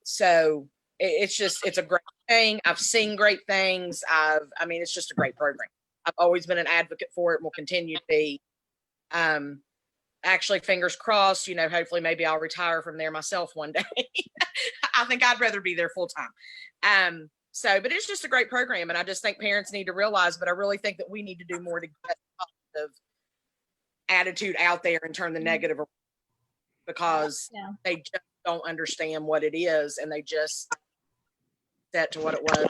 So it's a great thing. I've seen great things. I mean, it's just a great program. I've always been an advocate for it and will continue to be. Actually, fingers crossed, you know, hopefully maybe I'll retire from there myself one day. I think I'd rather be there full time. But it's just a great program. And I just think parents need to realize, but I really think that we need to do more to get positive attitude out there and turn the negative around, because they just don't understand what it is. And they just set to what it was.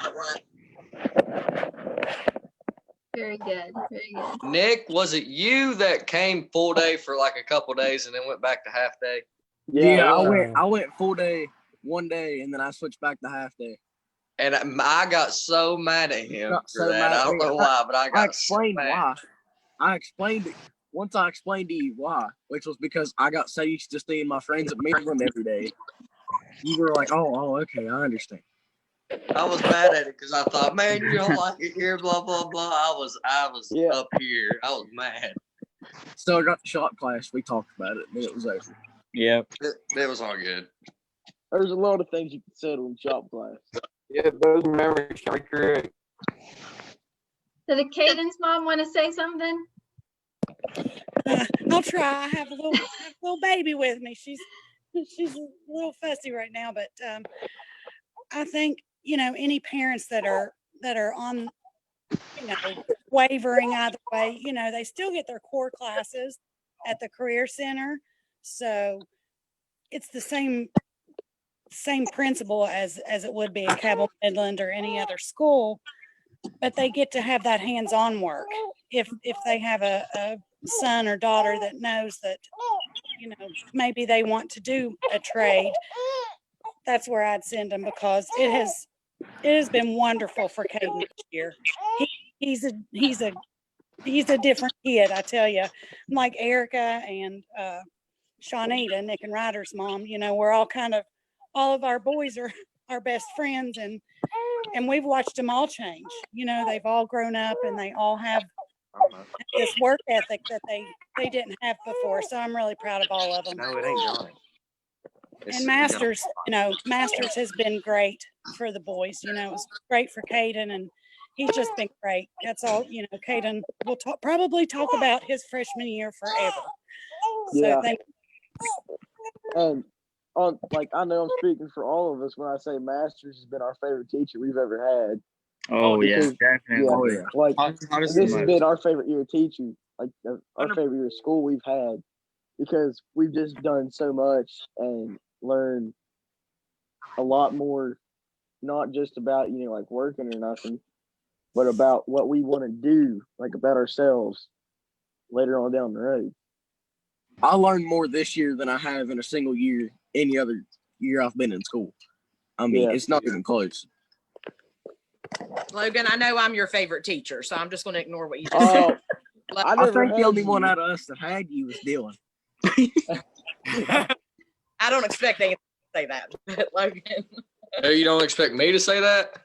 Very good. Very good. Nick, was it you that came full day for like a couple days and then went back to half day? Yeah, I went full day one day and then I switched back to half day. And I got so mad at him for that. I don't know why, but I explained why. I explained it. Once I explained to you why, which was because I got so used to seeing my friends at Midland every day. You were like, oh, okay, I understand. I was mad at it because I thought, man, you don't like it here, blah, blah, blah. I was up here. I was mad. So I got the shop class. We talked about it, and then it was over. Yeah. It was all good. There's a lot of things you can settle in shop class. Yeah, those memories are correct. So the Caden's mom want to say something? I'll try. I have a little baby with me. She's a little fussy right now, but I think, you know, any parents that are on, you know, wavering either way, you know, they still get their core classes at the Career Center. So it's the same principle as it would be at Cabell, Midland, or any other school, but they get to have that hands-on work. If they have a son or daughter that knows that, you know, maybe they want to do a trade, that's where I'd send them, because it has been wonderful for Caden this year. He's a different kid, I tell you. Like Erica and Shawnita, Nick and Ryder's mom, you know, we're all of our boys are our best friends, and we've watched them all change. You know, they've all grown up and they all have this work ethic that they didn't have before. So I'm really proud of all of them. No, it ain't Johnny. And Masters, you know, Masters has been great for the boys. You know, it was great for Caden, and he's just been great. That's all. You know, Caden will probably talk about his freshman year forever. So thank you. And I know I'm speaking for all of us when I say Masters has been our favorite teacher we've ever had. Oh, yeah, definitely. Yeah. Like, this has been our favorite year of teaching, like our favorite year of school we've had, because we've just done so much and learned a lot more, not just about, you know, like working or nothing, but about what we want to do, like about ourselves later on down the road. I learned more this year than I have in a single year any other year I've been in school. I mean, it's not even close. Logan, I know I'm your favorite teacher, so I'm just going to ignore what you just said. I think the only one out of us that had you was Dylan. I don't expect anyone to say that, Logan. Oh, you don't expect me to say that?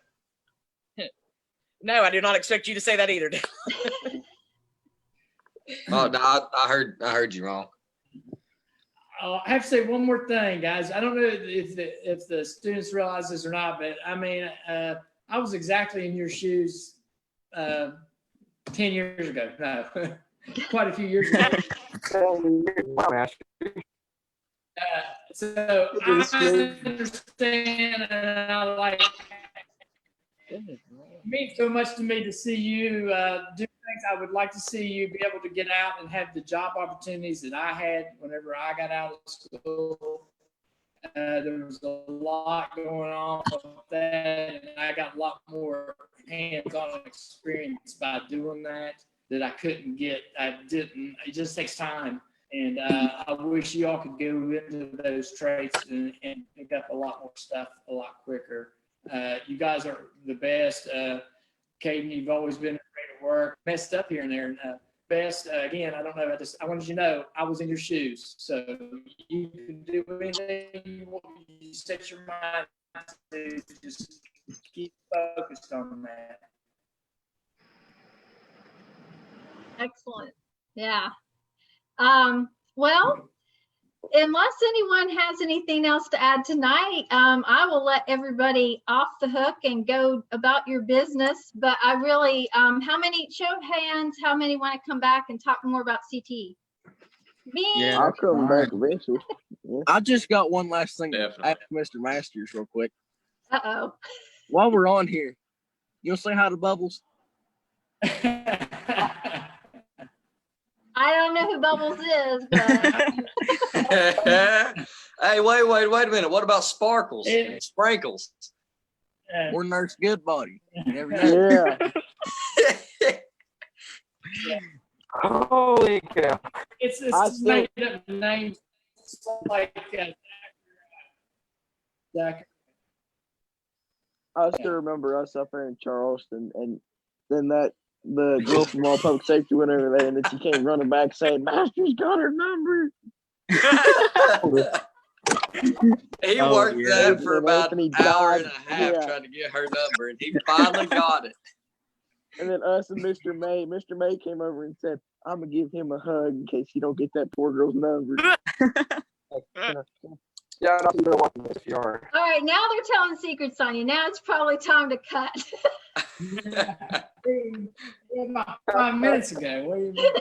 No, I do not expect you to say that either, Dylan. Oh, no, I heard you wrong. I have to say one more thing, guys. I don't know if the students realize this or not, but I mean, I was exactly in your shoes 10 years ago. No, quite a few years ago. So I understand, and I like. It means so much to me to see you do things. I would like to see you be able to get out and have the job opportunities that I had whenever I got out of school. There was a lot going on with that, and I got a lot more hands-on experience by doing that I couldn't get. I didn't. It just takes time, and I wish you all could go into those trades and pick up a lot more stuff a lot quicker. You guys are the best. Caden, you've always been great at work. Messed up here and there. Best. Again, I don't know. I wanted you to know I was in your shoes. So you can do anything you want. You set your mind to just keep focused on that. Excellent. Yeah. Well, unless anyone has anything else to add tonight, I will let everybody off the hook and go about your business. But I really, how many, show of hands, how many want to come back and talk more about CT? Me? Yeah, I'll come back eventually. Yeah. I just got one last thing to ask Mr. Masters real quick. Uh-oh. While we're on here, you'll say hi to Bubbles? I don't know who Bubbles is, but hey, wait a minute. What about Sparkles and Sprinkles? Or Nurse Goodbody. You never know. Yeah. Holy cow. It's made up names like Zach. I still remember us up there in Charleston, and then the girl from All Public Safety went over there, and then she came running back saying, "Master's got her number." He worked that for about an hour and a half trying to get her number, and he finally got it. And then us and Mr. May came over and said, "I'm gonna give him a hug in case you don't get that poor girl's number." Yeah, I'm not watching this yard. all right, now they're telling secrets on you. Now it's probably time to cut. About 5 minutes ago. What do you mean?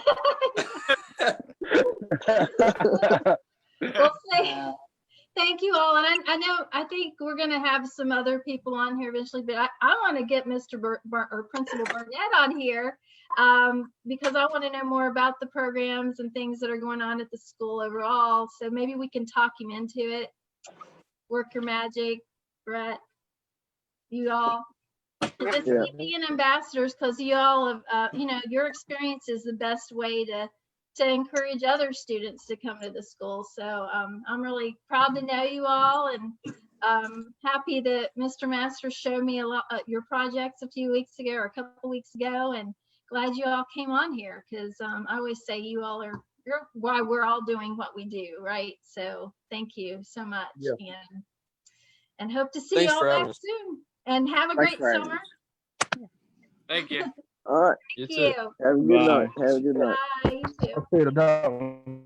Well, thank you all. And I think we're going to have some other people on here eventually, but I want to get Mr. or Principal Burnett on here because I want to know more about the programs and things that are going on at the school overall. So maybe we can talk him into it. Work your magic, Bret. You all. Just keep being ambassadors because you all have, your experience is the best way to encourage other students to come to the school. So I'm really proud to know you all, and happy that Mr. Masters showed me a lot your projects a few weeks ago or a couple weeks ago, and glad you all came on here because I always say you're why we're all doing what we do, right? So thank you so much, and hope to see you all back soon. And have a great summer. Thank you. All right. Thank you. Have a good night. Have a good night. Bye. You too.